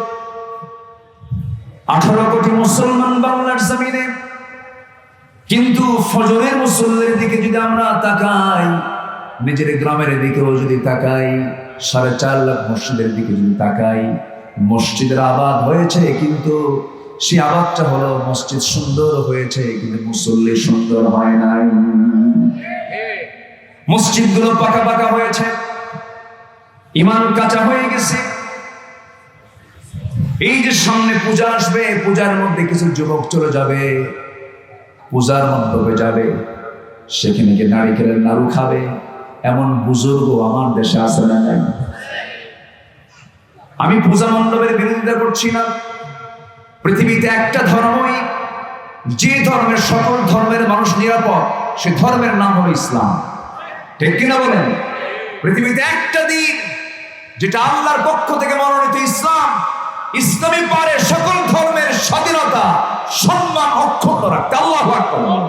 18 কোটি মুসলমান বাংলার জমিনে, কিন্তু ফজরের মুসল্লির দিকে যদি আমরা তাকাই, নিজের গ্রামের দিকেও যদি তাকাই, 4.5 লাখ মসজিদের দিকে যদি তাকাই, মসজিদের আবাদ হয়েছে, কিন্তু সেই আবাদটা হলো মসজিদ সুন্দর হয়েছে, কিন্তু মুসল্লি সুন্দর হয় নাই। মসজিদগুলো পাকা পাকা হয়েছে, ইমান কাঁচা হয়ে গেছে। এই যে সামনে পূজা আসবে, পূজার মধ্যে কিছু যুবক চলে যাবে, পূজার মণ্ডপে যাবে, সেখানে গিয়ে নারিকেলের নাড়ু খাবে। এমন বুজুর্গ আমার দেশে আছে না? নাই? আমি পূজা মণ্ডপের বিরোধিতা করছি না। পৃথিবীতে একটা ধর্মই, যে ধর্মের সকল ধর্মের মানুষ নিরাপদ, সে ধর্মের নাম হলো ইসলাম। ঠিক কিনা বলেন? পৃথিবীতে একটা দিন যেটা আল্লাহর পক্ষ থেকে মনোনীত, ইসলাম। ইসলামই পারে সকল ধর্মের স্বাধীনতা, সম্মান অক্ষুণ্ণ রাখতে। আল্লাহু আকবার।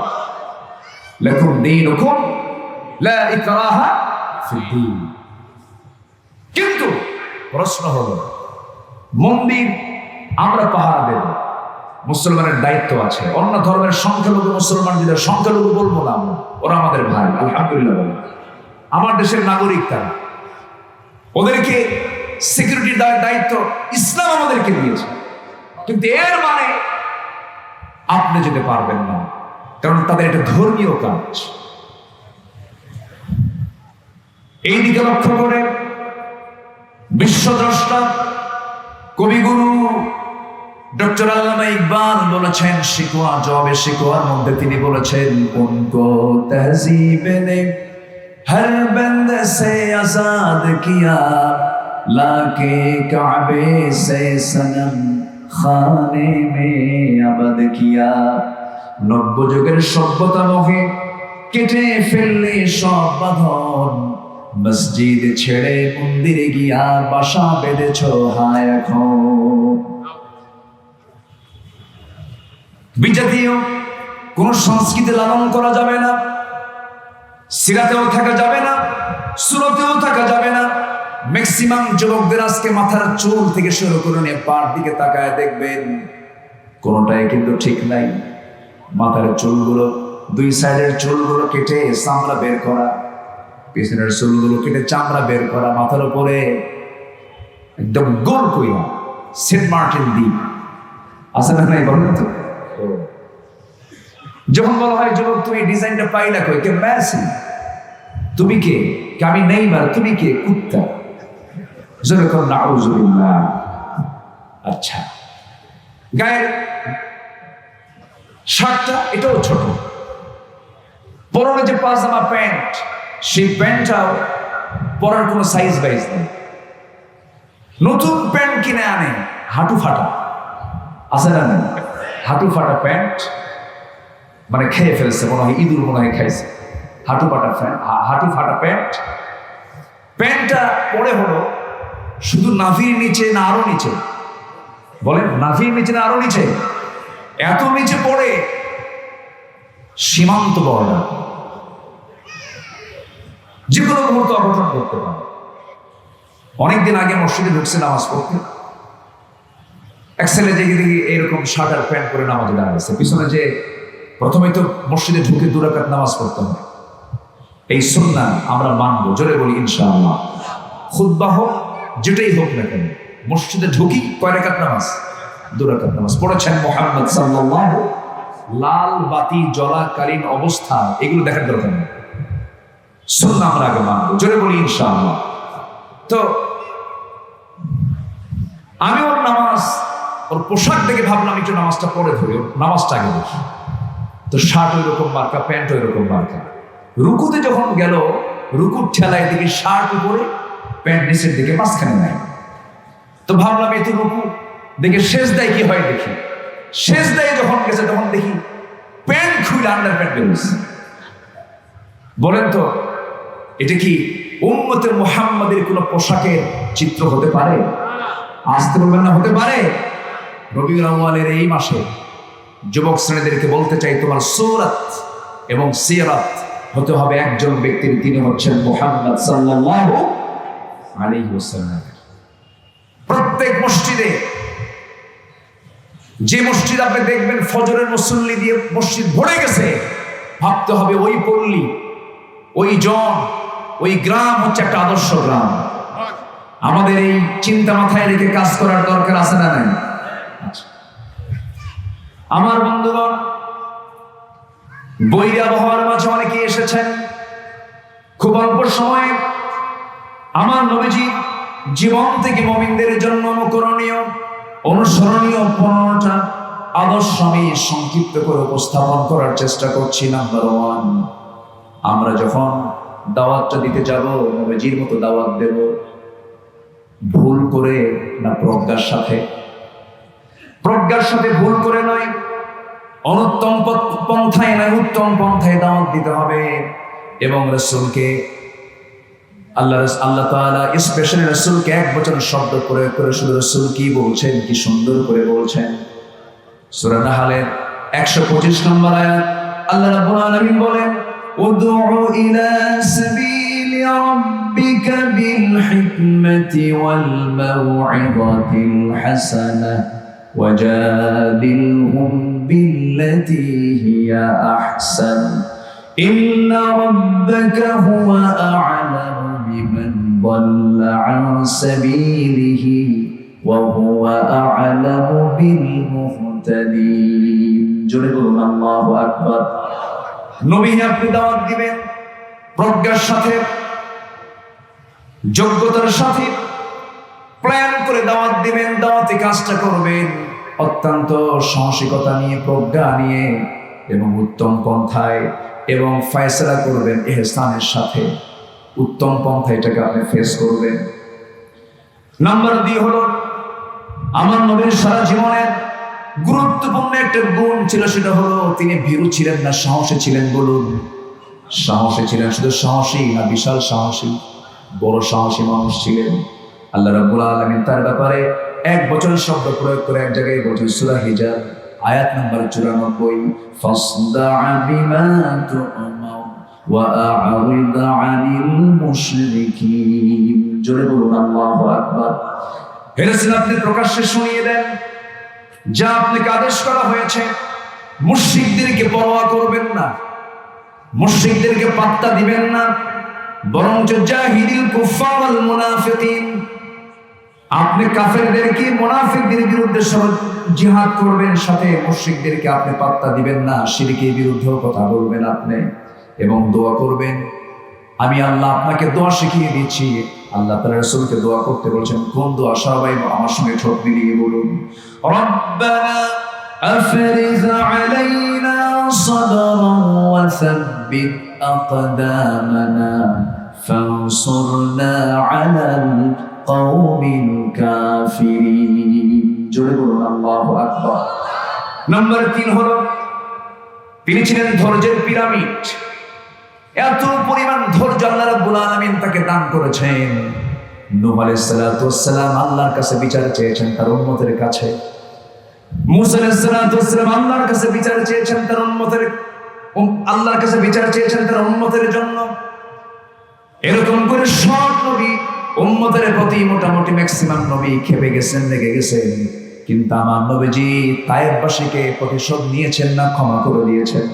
লাকুম দীনুকুম লা ইকরাহা ফিদ্দীন। কিন্তু প্রশ্ন হলো, মন্দির আমরা পাহারা দেব, মুসলমানের দায়িত্ব আছে। অন্য ধর্মের সংখ্যালঘু মুসলমান যদি সংখ্যালঘু বলবো না, ওরা আমাদের ভাই, আলহামদুলিল্লাহ বলে, আমার দেশের নাগরিক তারা, ওদেরকে সিকিউরিটির দায়িত্ব ইসলাম আমাদেরকে দিয়েছে। কিন্তু এর মানে আপনি যেতে পারবেন না, কারণ তাদের এটা ধর্মীয় কাজ। এই দিকে লক্ষ্য করে বিশ্বদ্রষ্টা কবিগুরু ডক্টর আল্লামা ইকবাল বলেছেন, শিকোয়া জবে শিকোয়ার মধ্যে তিনি বলেছেন, উनको तहजीब ने हर बंद से आजाद किया, लाके काबे से सनम खाने में आबाद किया। নব্য যুগের সভ্যতা মোহে কেটে ফেললে সব বাঁধন, মসজিদ ছেড়ে মন্দিরে গিয়া বাসা বেঁধেছ হায় এখন। বিজাতীয় কোন সংস্কৃতি লালন করা যাবে না, সিরাতেও থাকা যাবে না, সুরতেও থাকা যাবে না। ম্যাক্সিমাম যুবকদের আজকে মাথার চুল থেকে শুরু করে নিয়ে পার দিকে তাকায় দেখবেন কোনটাই কিন্তু ঠিক নাই। মাথার চুলগুলো, দুই সাইডের চুলগুলো কেটে চামড়া বের করা, পিছনের চুলগুলো কেটে চামড়া বের করা, মাথার উপরে একদম গোল কইরা সেন্ট মার্টিন দ্বীপ আছে না, নাই বলেন তো? যখন বলা হয় যুবক তুমি ডিজাইনটা পাইলা কই, কে মেসি, তুমি কে? আমি নেইমার, তুমি কে? কুত্তা। যেরকম নাউজুবিল্লাহ। আচ্ছা, গায়ের শার্টটা এটাও ছোট, পরনে যে পাজামা প্যান্ট, সেই প্যান্টটাও পরার কোনো সাইজ বাইজ নেই। নতুন প্যান্ট কিনে আনে হাঁটু ফাটা, আছে না? হাঁটু ফাটা প্যান্ট, মানে খেয়ে ফেলছে মনে হয়, ইঁদুর মনে হয় খাইছে। হাঁটু ফাটা প্যান্ট, প্যান্টটা পরে হলো শুধু নাভির নিচে না আরো নিচে? বলেন, নাভির নিচে না আরো নিচে? এত নিচে পড়ে সীমান্ত বর্ডার, যে কোনো মুহূর্তে অঘটন করতে পারে। অনেকদিন আগে মসজিদে ঢুকছে নামাজ পড়তে, এক ছেলে দেখি এরকম শার্ট আর প্যান্ট পরে নামাজে দাঁড়াচ্ছে। পিছনে যে প্রথমে তো মসজিদে ঢুকে 2 রাকাত নামাজ পড়তে হয়, এই সুন্নাহ আমরা মানবো, জোরে বলি ইনশাআল্লাহ। খুতবা হোক, যেটাই হোক না কেন, মসজিদে ঢুকি কয় রাকাত নামাজ? 2 রাকাত নামাজ পড়েছেন মুহাম্মদ সাল্লাল্লাহু। লাল বাতি জ্বলাকালীন অবস্থা এগুলো দেখার দরকার নেই, সুন্নাহ আমরা আগে মানবো, জোরে বলি ইনশাআল্লাহ। তো আমি ওর নামাজ, ওর পোশাক দেখে ভাবলাম একটু নামাজটা পরে ধরি, নামাজটা আগে দেখি। তো শার্ট ওই রকম মার্কা, প্যান্ট ওই রকম মার্কা। রুকুতে যখন গেল, রুকুর ঠেলায় দিকে শার্ট উপরে, প্যান্ট নিচের দিকে, মাঝখানে নাই। তো ভাবলাম এই তো রুকু, দেখে শেষ দেয় কি হয় দেখি। শেষ দেয় যখন গেছে তখন দেখি প্যান্ট খুলে আন্ডার প্যান্ট বেরোচ্ছে। বলেন তো এটা কি উম্মতে মুহাম্মাদের কোন পোশাকের চিত্র হতে পারে? আসতে বলবেন না হতে পারে? রবিউল আউয়ালের এই মাসে যুবক শ্রেণীদেরকে বলতে চাই, তোমার সূরাত এবং সিরাত হতে হবে একজন ব্যক্তির, তিনি হচ্ছেন মুহাম্মদ সাল্লাল্লাহু আলাইহি ওয়াসাল্লাম। প্রত্যেক মসজিদে, যে মসজিদ আপনি দেখবেন ফজরের মুসল্লি দিয়ে মসজিদ ভরে গেছে, ভাবতে হবে ওই পল্লী, ওই জন, ওই গ্রাম হচ্ছে একটা আদর্শ গ্রাম। আমাদের এই চিন্তা মাথায় রেখে কাজ করার দরকার আছে না নাই? আমার বন্ধুগণ, বৈরী আবহাওয়ার মাঝে অনেকে এসেছেন। খুব অল্প সময়ে আমার নবীজি জীবন থেকে মুমিনদের জন্য অনুকরণীয়, অনুসরণীয় 15টা আদর্শ আমি সংক্ষিপ্ত করে উপস্থাপন করার চেষ্টা করছি। নাম্বার 1, আমরা যখন দাওয়াতটা দিতে যাব, নবীজির মতো দাওয়াত দেব, ভুল করে না প্রজ্ঞার সাথে? প্রজ্ঞার সাথে ভুল করে নয়, অনুত্তম পন্থায় নয়, উত্তম পন্থায় দাওয়াত দিতে হবে। এবং রাসূলকে আল্লাহ তাআলা স্পেশালি রাসূলকে এক বচন শব্দ করে করে শুধু রাসূল কি বলছেন, কি সুন্দর করে বলছেন। সূরা নাহলের 125 নম্বর আয়াত আল্লাহ রাব্বুল আলামিন বলেন, উদউ ইলা সাবিলি রাব্বিকা বিল হিকমাতি ওয়াল মাউইযাতিল হাসানাহ ওয়াজাদিলহুম বিল্লাতী হিয়া আহসান ইন্না রাব্বাকা হুয়া আ'লামু বিমান দাল্লা আন সাবিলিহি ওয়া হুয়া আ'লামু বিল মুহতাদিন। জোরে বলুন আল্লাহু আকবার। নবী আপনি দাওয়াত দিবেন প্রজ্ঞার সাথে, যোগ্যতার সাথে, প্ল্যান করে দাওয়াত দিবেন, দাওয়াতে কাজটা করবেন অত্যন্ত সাহসিকতা নিয়ে, প্রজ্ঞা নিয়ে এবং উত্তম পন্থায়, এবং ফয়সালা করবেন ইহসানের সাথে। উত্তম পন্থা এটাকে আপনি ফেস করবেন। নাম্বার 2 হলো আমার নবীর সারা জীবনের গুরুত্বপূর্ণ একটা গুণ ছিল, সেটা হলো তিনি ভীরু ছিলেন না, সাহসী ছিলেন। বলুন, সাহসী ছিলেন। শুধু সাহসী না, বিশাল সাহসী, বড় সাহসী মানুষ ছিলেন। আল্লাহ রাব্বুল আলামিন তার ব্যাপারে এক বছর শব্দ প্রয়োগ করে এক জায়গায় বলছেন, সূরা হিজর আয়াত নাম্বার 94, ফাসদা' বিমা তু'মার ওয়া আ'রিদ 'আনিল মুশরিকিন। জোরে বলুন আল্লাহু আকবার। হে রাসূল, আপনি প্রকাশ্যে শুনিয়ে দেন যা আপনাকে আদেশ করা হয়েছে। মুশরিকদেরকে পরোয়া করবেন না, মুশরিকদেরকে পাত্তা দিবেন না, বরঞ্চ জাহিদিল কুফার ওয়াল মুনাফিকিন, আপনি কাফেরদেরকে, মুনাফিকদের বিরুদ্ধে জিহাদ করবেন, সাথে মুশরিকদেরকে আপনি পাত্তা দিবেন না, শিরকের বিরুদ্ধেও কথা বলবেন আপনি, এবং দোয়া করবেন। আমি আল্লাহ আপনাকে দোয়া শিখিয়ে দিচ্ছি। আল্লাহ তাআলা রাসূলকে দোয়া করতে বলেছেন। কোন দোয়া? সবাই আমার সঙ্গে ঠোঁট মিলিয়ে বলুন, রব্বানা আফরিজ আলাইনা সাবরান ওয়া সাব্বিত আকদামানা ফানসুরনা আলাল কওমিল কাফিরিন। জোরে বলুন আল্লাহু আকবার। নাম্বার 3 হলো তিনি ছিলেন ধৈর্যের পিরামিড। এত পরিমাণ ধৈর্য আল্লাহ রাব্বুল আলামিন তাকে দান করেছেন। নূহ আলাইহিস সালাতু ওয়াস সালাম আল্লাহর কাছে বিচার চেয়েছেন তার উম্মতের কাছে। মূসা আলাইহিস সালাতু ওয়াস সালাম আল্লাহর কাছে বিচার চেয়েছেন তার উম্মতের, আল্লাহর কাছে বিচার চেয়েছেন তার উম্মতের জন্য। এরকম করে সব নবী উম্মতের প্রতি মোটামুটি ম্যাক্সিমাম নবী খেপে গেছেন, লেগে গেছেন। কিন্তু আমার নবীজি তায়েফবাসীকে প্রতিশোধ নিয়েছেন না ক্ষমা করে দিয়েছেন?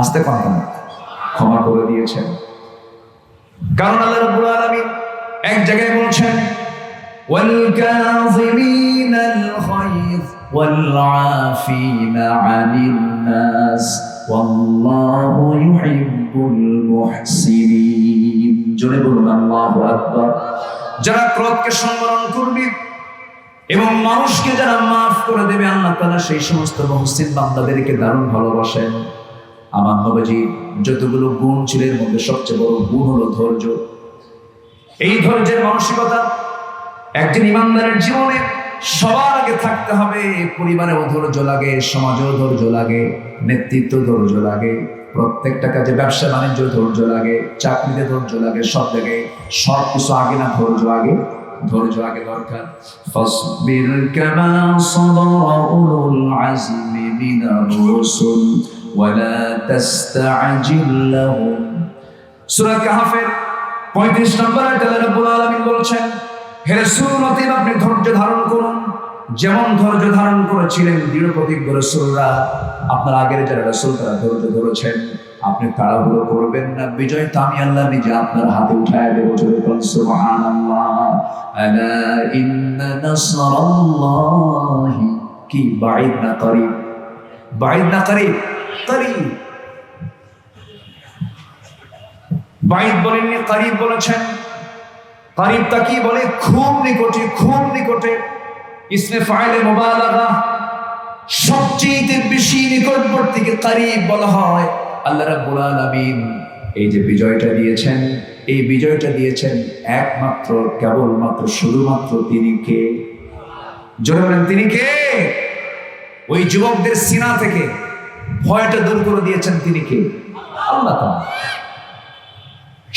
আস্তে কথা না, ক্ষমা করে দিয়েছেন। কারণ আল্লাহ রাব্বুল আলামিন এক জায়গায় বলছেন, ওয়াল কাযিমিনাল গায়জ ওয়াল আফিনা আনিন নাস ওয়াল্লাহু ইউহিব্বুল মুহসিনিন। জোরে বলুন আল্লাহু আকবার। যারা ক্রোধকে সংবরণ করবে এবং মানুষকে যারা মাফ করে দেবে, আল্লাহ তাআলা সেই সমস্ত মুহসিন বান্দাদেরকে দারুণ ভালোবাসেন। আমার নবীজি যতগুলো গুণ ছিল এর মধ্যে সবচেয়ে বড় গুণ হলো ধৈর্য। এই ধৈর্যের মানসিকতা একজন ইমানদারের জীবনে সবার আগে থাকতে হবে। পরিবারেও ধৈর্য লাগে, সমাজেও ধৈর্য লাগে, নেতৃত্ব ধৈর্য লাগে, প্রত্যেকটা কাজে, ব্যবসা বাণিজ্য ধৈর্য লাগে, চাকরিতে ধৈর্য লাগে, সব জায়গায় সব কিছু আগে না, ধৈর্য আগে, ধৈর্য আগে দরকার। ফাসবির কামা সাবারা উলুল আজমি মিনার রুসুল ওয়ালা তাস্তাজিল লাহুম। সূরা কাহফের 35 নম্বর আয়াতে আল্লাহ রাব্বুল আলামিন বলেছেন, হে রাসূল আপনি ধৈর্য ধারণ করুন যেমন ধৈর্য ধারণ করেছিলেন দৃঢ় প্রতিজ্ঞ রাসূলরা। আপনার আগের যারা রাসূল তারা ধৈর্য ধরেছেন। আপনি তাড়াহুড়ো করবেন না, বিজয় তো আমি আল্লাহ নিজে আপনার হাতে উঠায় দেব। জোরে বলুন সুবহানাল্লাহ। আলা ইন্না নাসরাল্লাহি কি বাঈদ না করিব, বাঈদ না করিব, করিব। বাঈদ বলেননি, করিব বলেছেন। করিব তা কি বলে? খুব নিকটে, খুব নিকটে। ইসমে ফাইলে মুবালাগা, সবচেয়ে বেশি নিকটবর্তীকে করিব বলা হয়। আল্লাহ রাব্বুল আলামিন এই যে বিজয়টা দিয়েছেন, এই বিজয়টা দিয়েছেন একমাত্র, কেবলমাত্র, শুধুমাত্র তিনি কে? জোরে বলেন, তিনি কে? ওই যুবকদের সিনা থেকে ভয়টা দূর করে দিয়েছেন তিনি কে? আল্লাহ তাআলা।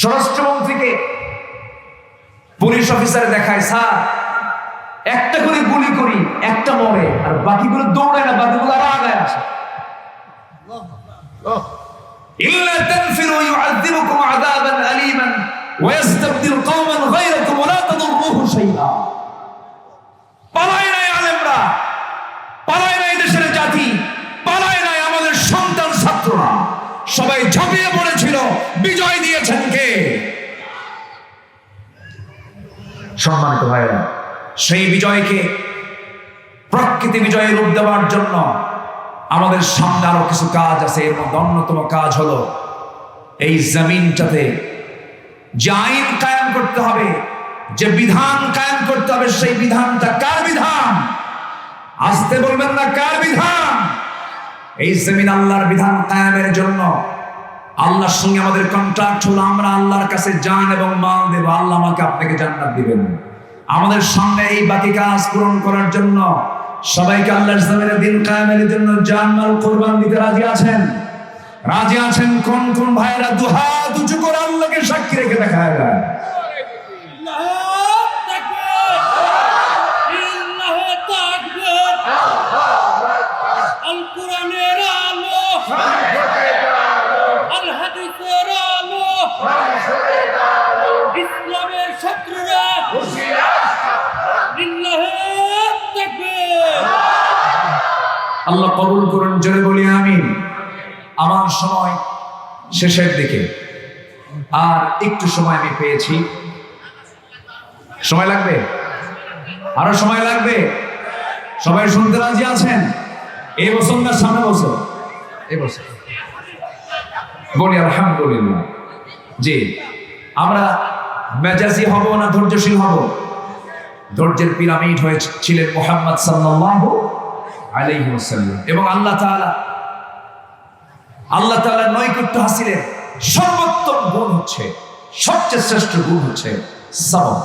স্বরাষ্ট্রমন্ত্রীকে পুলিশ অফিসার দেখায়, স্যার একটা করে গুলি করি, একটা মরে, আর বাকিগুলো দৌড়ায় না, বাকিগুলো আরো আগায় আসে। ইল্লা তানফিরু ইউআযিবুকুম আযাবান আলীমান ওয়া ইস্তাবদিল কওমান গায়রাকুম ওয়া লা তাদুররুহু শাইআ। পালায় নাই আলেমরা, পালায় নাই দেশের জাতি, পালায় নাই আমাদের সন্তান ছাত্ররা, সবাই ঝাঁপিয়ে পড়েছিল। বিজয় দিয়েছেন কে? সম্মানিত ভাইরা, সেই বিজয়কে প্রকৃতি বিজয়ের রূপ দেওয়ার জন্য আমাদের সামনে আরো কিছু কাজ আছে। এর মধ্যে অন্যতম কাজ হলো এই জমিনটাতে যে আইন কায়েম করতে হবে, যে বিধান কায়েম করতে হবে, সেই বিধানটা কার বিধান? আসতে বলবেন না, কার বিধান? এই জমিন আল্লাহর বিধান কায়েমের জন্য আল্লাহর সঙ্গে আমাদের কন্ট্রাক্ট হলো, আমরা আল্লাহর কাছে জান এবং মাল দেব, আল্লাহ আমাকে আপনাকে জান্নাত দিবেন। আমাদের সামনে এই বাকি কাজ পূরণ করার জন্য সবাইকে আল্লাহর জমিনে দিন কায়েমের জন্য জান মাল কুরবান দিতে রাজি আছেন? রাজি আছেন? কোন কোন ভাইরা দুহাত উঁচু করে আল্লাহকে সাক্ষী রেখে দেখায় যায়? ইসলামের শত্রুরা আল্লাহ কবুল করুন, জোরে বলি আমিন। আমার সময় শেষের দিকে, আর একটু সময় আমি পেয়েছি। সময় লাগবে? আরো সময় লাগবে? সবাই শুনতে রাজি আছেন? এই বছর না সামনে বছর? এই বছর বলি আলহামদুলিল্লাহ। জি, আমরা মেজাজি হব না ধৈর্যশীল হব? ধৈর্যের পিরামিড হয়েছিলেন মুহাম্মদ সাল্লাল্লাহু আলাইহি ওয়াসাল্লাম। এবং আল্লাহ তাআলা নৈকট্য হাসিলের সর্বোত্তম গুণ হচ্ছে, সবচেয়ে শ্রেষ্ঠ গুণ হচ্ছে সবর।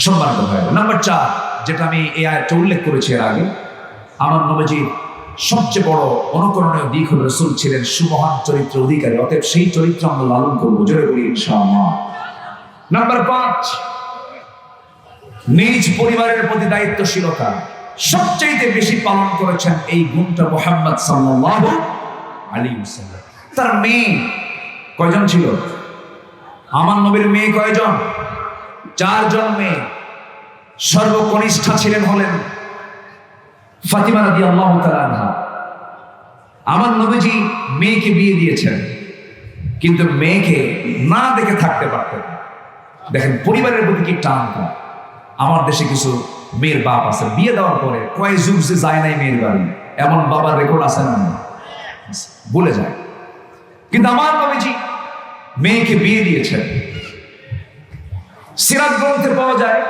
সম্মানিত ভাইরা, নাম্বার 4 যেটা আমি এই আয়াতে উল্লেখ করেছি এর আগে, আমার নবীজির সবচেয়ে বড় অনুকরণীয় দিক হলো রাসূল ছিলেন সুমহান চরিত্র অধিকারী, অতএব সেই চরিত্র আমরা লালন করবো, জোরে বলি ইনশাআল্লাহ। নাম্বার 5, নিজ পরিবারের প্রতি দায়িত্বশীলতা সবচেয়ে বেশি পালন করেছেন এই গুণটা মুহাম্মদ সাল্লাল্লাহু আলাইহি ওয়াসাল্লাম। তার মেয়ে কয়জন ছিল? আমার নবীর মেয়ে কয়জন? 4 জন মেয়ে। সর্বকনিষ্ঠা হলেন ফাতিমা রাদিয়াল্লাহু তাআলা আনহা। আমার নবীজি মেয়েকে বিয়ে দিয়েছেন, কিন্তু মেয়েকে না দেখে থাকতে পারতেন। দেখেন পরিবারের প্রতি কি টানটা। আমার দেশে কিছু মেয়ের বাপ আছে, বিয়ে দেওয়ার পরে কয় যুগ যে যায় নাই মেয়ের বাড়ি, এমন বাবার রেকর্ড আছে না? ভুলে যায়। কিন্তু আমার নবীজি মেয়েকে বিয়ে দিয়েছেন। সিরাত গ্রন্থে পাওয়া যায়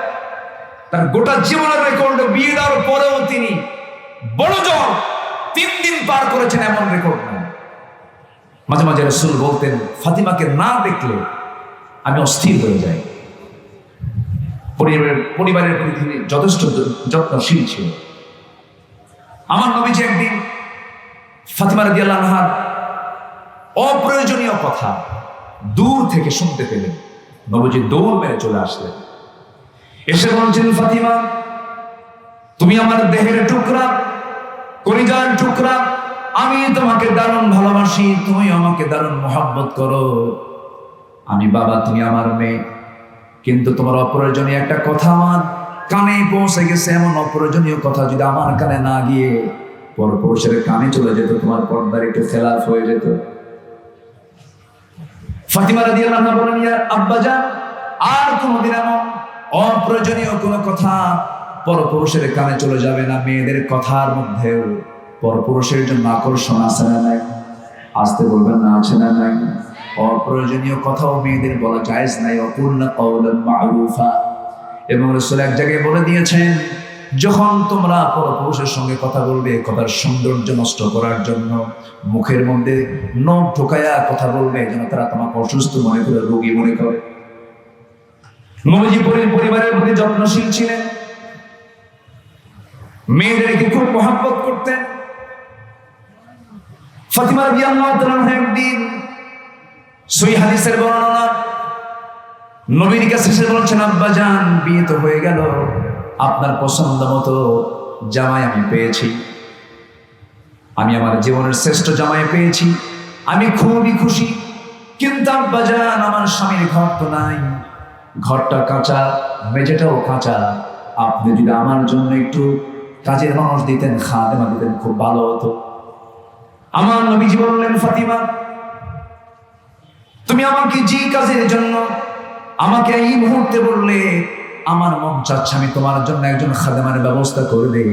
তার গোটা জীবনের রেকর্ড, বিয়ে দেওয়ার পরেও তিনি বড় জ্বর 3 দিন পার করেছেন, এমন রেকর্ড নাই। মাঝে মাঝে রাসূল বলতেন, ফাতিমাকে না দেখলে আমি অস্থির হয়ে যাই। পরিবারের প্রতি তিনি যথেষ্ট যত্নশীল ছিল। আমার নবীজি একদিন ফাতিমা রাদিয়াল্লাহু আনহার অপ্রয়োজনীয় কথা দূর থেকে শুনতে পেলেন। নবীজি দৌড় মেরে চলে আসলেন, এসে বলছেন, ফাতিমা তুমি আমার দেহের টুকরা, কলিজার টুকরা, আমি তোমাকে দারুণ ভালোবাসি, তুমি আমাকে দারুণ মহব্বত করো। আমি বাবা, তুমি আমার মেয়ে, কিন্তু তোমার অপ্রয়োজনীয় একটা কথা আমার কানে পৌঁছে গেছে। এমন অপ্রয়োজনীয় কথা যদি আমার কানে না গিয়ে পরপুরুষের কানে চলে যেত, তোমার পর্দার একটু খেলাফ হয়ে যেত। ফাতিমা রাদিয়াল্লাহু আনহা বলেন, ইয়া আব্বাজান, আর কোনোদিন এমন অপ্রয়োজনীয় কোনো কথা পরপুরুষের কানে চলে যাবে না। মেয়েদের কথার মধ্যেও পরপুরুষের জন্য আকর্ষণ আছে না নাই? আসতে বলবেন না, আছে না নাই? অপ্রয়োজনীয় কথাও মেয়েদের বলা জায়েজ নাই। অকুলনা কাওলান মা'রুফা। এবং রাসূল এক জায়গায় বলে দিয়েছেন, যখন তোমরা পরপুরুষের সঙ্গে কথা বলবে, কথার সৌন্দর্য নষ্ট করার জন্য মুখের মধ্যে নখ ঢোকায়া কথা বলবে, যেন তারা তোমাকে অসুস্থ মনে করে, রোগী মনে করে। নবীজি পরিবারের প্রতি যত্নশীল ছিলেন, মেয়েদেরকে খুব মহব্বত করতেন। ফাতিমা রাদিয়াল্লাহু তাআলা একদিন সহিহ হাদিসের বর্ণনা, নবীর কাছে এসে বলছেন, আব্বাজান বিয়ে তো হয়ে গেল, আপনার পছন্দ মতো জামাই আমি পেয়েছি, আমি আমার জীবনের শ্রেষ্ঠ জামাই পেয়েছি, আমি খুবই খুশি। কিন্তু আব্বাজান, আমার স্বামীর ঘর তো নাই, ঘরটা কাঁচা, মেঝেটাও কাঁচা। আপনি যদি আমার জন্য একটু কাজের মানুষ দিতেন, খাদেমা দিতেন, খুব ভালো হতো। আমার নবীজি বললেন, ফাতিমা, তুমি আমাকে যে কাজের জন্য আমাকে এই মুহূর্তে বললে, আমার মন চাচ্ছে আমি তোমার জন্য একজন খাদেমার ব্যবস্থা করে দেই।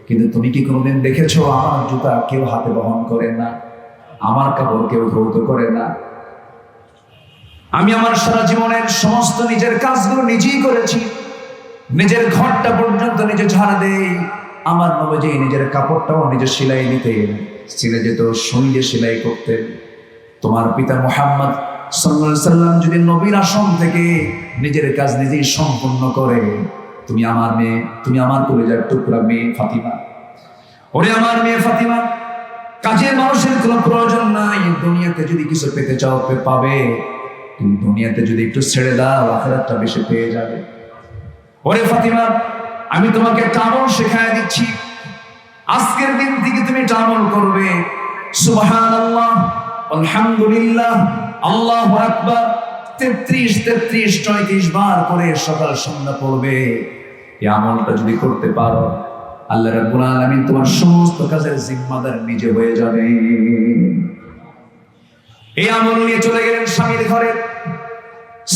কিন্তু তুমি কি কোনোদিন দেখেছো আমার জুতা কেউ হাতে বহন করে না, আমার কাপড় কেউ ধৌত করে না? আমি আমার সারা জীবনের সমস্ত নিজের কাজগুলো নিজেই করেছি। নিজের ঘরটা পর্যন্ত নিজে ঝাড় দেই। আমার নবীজি নিজের কাপড়টাও নিজে সেলাই দিতেন, ছিঁড়ে যেত সুই দিয়ে সেলাই করতেন। তোমার পিতা মুহাম্মদ সাল্লাল্লাহু আলাইহি সাল্লাম যদি নবীর আসন থেকে নিজের কাজ নিজেই সম্পূর্ণ করে, তুমি আমার মেয়ে, তুমি আমার কলিজার টুকরা মেয়ে ফাতিমা। ওরে আমার মেয়ে ফাতিমা, কাজের মানুষের কোনো প্রয়োজন নাই। দুনিয়াতে যদি কিছু পেতে চাও পাবে, কিন্তু দুনিয়াতে যদি একটু ছেড়ে দাও, আখিরাতটা বেশি পেয়ে যাবে। ওরে ফাতিমা, আমি তোমাকে একটা আমল শেখায় দিচ্ছি। আজকের দিন থেকে তুমি একটা আমল করবে। সুবহানাল্লাহ, আলহামদুলিল্লাহ, আল্লাহু আকবার 33 বার করে সকাল সন্ধ্যা পড়বে। এই আমলটা যদি করতে পারো, আল্লাহ রাব্বুল আলামিন তোমার সমস্ত কাজের জিম্মাদার নিজে হয়ে যাবে। এই আমল নিয়ে চলে গেলেন স্বামীর ঘরে।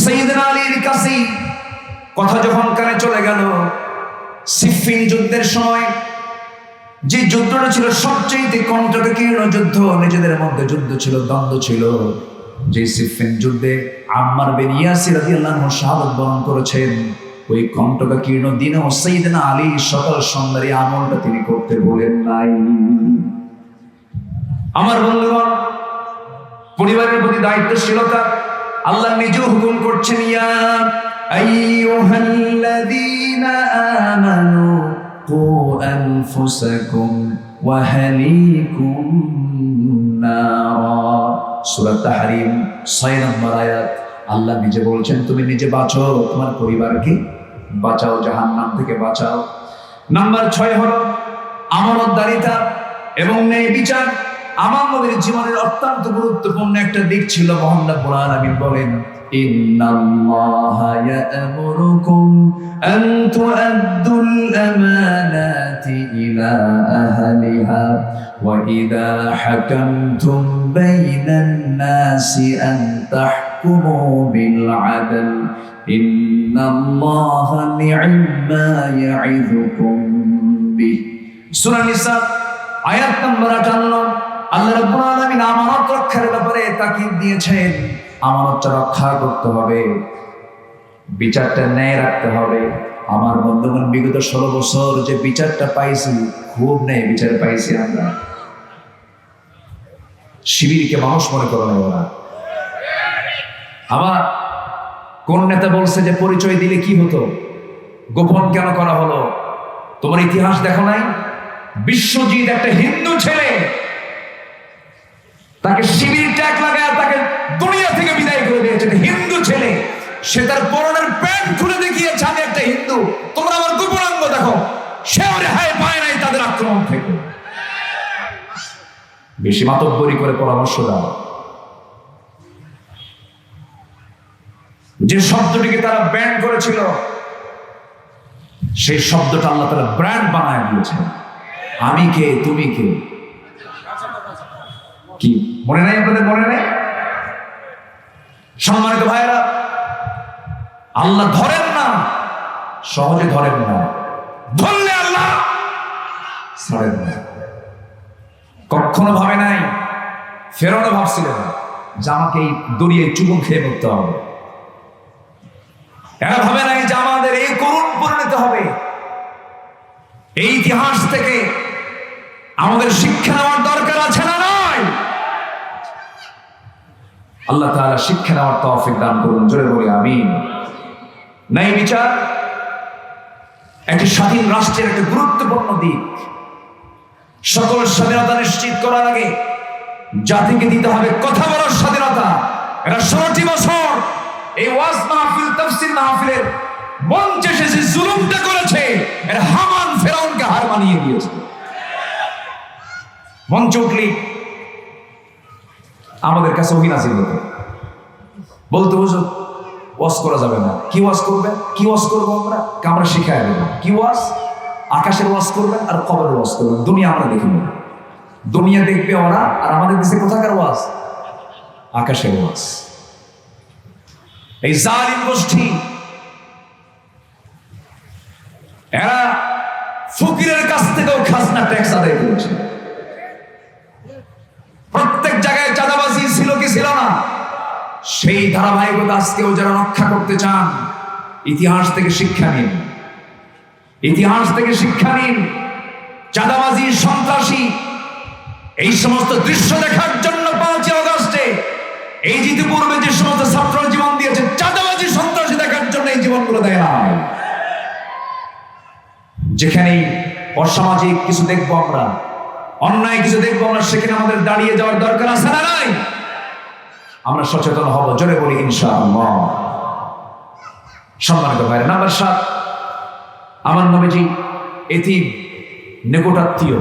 সাইয়েদনা আলীর কাছে কথা যখন কানে চলে গেল, সিফফিন যুদ্ধের সময় যে যুদ্ধটা ছিল সবচেয়ে কণ্টকীর্ণ যুদ্ধ, নিজেদের মধ্যে যুদ্ধ ছিল, দ্বন্দ্ব ছিল। যে সিফফিন যুদ্ধে আম্মার বিন ইয়াসির রাদিয়াল্লাহু আনহু শাহাদাত বরণ করেছেন, ওই কণ্টকীর্ণ দিনে সাইয়েদনা আলী সকাল সন্ধ্যার এই আমলটা তিনি করতে বলেন নাই। আমার বন্ধুগণ, পরিবারের প্রতি দায়িত্বশীলতা আল্লাহ নিজে হুকুম করছেন, ইয়া আইয়ুহাল্লাযীনা আমানু কু আনফুসাকুম ওয়া আহলিকুম নারা। সূরা তাহরীম 6 নম্বর আয়াত। আল্লাহ নিজে বলছেন, তুমি নিজে বাঁচো, তোমার পরিবারকে বাঁচাও, জাহান্নাম থেকে বাঁচাও। নাম্বার 6 হলো আমানতদারিতা এবং ন্যায় বিচার। আমার নবীর জীবনের অত্যন্ত গুরুত্বপূর্ণ একটা দিক ছিল। মহান রব্বুল আলামিন বলেন, ইন্নাল্লাহা ইয়া'মুরুকুম আন তু'আদ্দুল আমানাতি ইলা আহলিহা ওয়া ইযা হাকামতুম বাইনান নাসি আন তাহকুমু বিল আদল ইন্নাল্লাহা নি'মা ইয়া'iযুকুম বিহি। সূরা নিসা আয়াত নম্বর 58। আল্লাহ রাব্বুল আলামিন আমানত রক্ষার ব্যাপারে তাকিদ দিয়েছেন। আমানতটা রক্ষা করতে হবে, বিচারটা ন্যায় রাখতে হবে। আমার বন্ধুগণ, বিগত 16 বছর যে বিচারটা পাইছি, খুব ন্যায় বিচার পাইছি আমরা। শিবিরকে মানুষ মনে করে না ওরা। আবার কোন নেতা বলছে যে পরিচয় দিলে কি হতো, গোপন কেন করা হলো? তোমার ইতিহাস দেখো নাই? বিশ্বজিৎ একটা হিন্দু ছেলে, তাকে শিবির ট্যাগ লাগায় তাকে দুনিয়া থেকে বিদায় করে দিয়েছে। হিন্দু ছেলে, সে তার পরনের প্যান্ট খুলে দেখিয়েছে, আমি একটা হিন্দু, তোমরা আমার গোপনাঙ্গ দেখো। সেও রেহাই পায় নাই তাদের আক্রমণ থেকে। বেশি মাতব্বরি করে পরামর্শ দাও। যে শব্দটিকে তারা ব্যান করেছিল, সেই শব্দটা আল্লাহ তাআলা ব্র্যান্ড বানায় দিয়েছেন। আমি কে, তুমি কে, কি মনে নাই আপনাদের? মনে নাই? সম্মানিত ভাইয়েরা, আল্লাহ ধরেন না, সহজে ধরেন না, ধরলে আল্লাহ ছাড়েন না। কখনো ভাবে নাই, ফেরাউনও ভাবছিল যে আমাকে এই দড়িয়ে চুবুক খেয়ে মরতে হবে। এরা ভাবে নাই যে আমাদের এই করুণ পরিণত হবে। এই ইতিহাস থেকে আমাদের শিক্ষা নেওয়ার দরকার আছে না নয়? আল্লাহ তাআলা শিক্ষা নেওয়ার তৌফিক দান করুন, জোরে বলি আমিন। ন্যায় বিচার একটি স্বাধীন রাষ্ট্রের একটা গুরুত্বপূর্ণ দিক। সকল স্বাধীনতা নিশ্চিত করার আগে জাতিকে দিতে হবে কথা বলার স্বাধীনতা। এরা 16টি বছর এই ওয়াজ মাহফিল, তাফসীর মাহফিলের মঞ্চে এসে জুলুমটা করেছে। এরা হামান ফেরাউনকে হার মানিয়ে দিয়েছে। মঞ্চে উঠলি আমাদের কাছে ওহী নাযিল হতো, বলতো হুজুর ওয়াজ করা যাবে না। কি ওয়াজ করবে? কি ওয়াজ করবো আমরা শিখাই দেবো। কি ওয়াজ? আকাশের ওয়াজ করবেন আর কবরের ওয়াজ করবেন, দুনিয়া আমরা দেখে নেব। দুনিয়া দেখবে ওরা, আর আমাদের দেশে কোথাকার ওয়াজ? আকাশের ওয়াজ। এই জালিম গোষ্ঠী এরা ফকিরের কাছ থেকেও খাজনা ট্যাক্স আদায় করেছে। প্রত্যেক জায়গায় চাঁদাবাজি ছিল কি ছিল না? সেই ধারাবাহিকতা আজকেও যারা রক্ষা করতে চান, ইতিহাস থেকে শিক্ষা নিন। ইতিহাস থেকে শিক্ষা নিন। চাঁদাবাজি, সন্ত্রাসী, এই সমস্ত দৃশ্য দেখার জন্য 5ই আগস্টে এই জিতে পূর্বে যে সমস্ত ছাত্র জীবন দিয়েছে, চাঁদাবাজি, সন্ত্রাসী দেখার জন্য এই জীবনগুলো দেয় না। যেখানেই অসামাজিক কিছু দেখবো আমরা, অন্যায় কিছু দেখবো আমরা, সেখানে আমাদের দাঁড়িয়ে যাওয়ার দরকার আছে না নাই? আমরা সচেতন হব, জোরে বলি ইনশাআল্লাহ। সম্মানিত ভাইরা, নাম্বার 7, আমার নবীজি এতিম, নিকটাত্মীয়,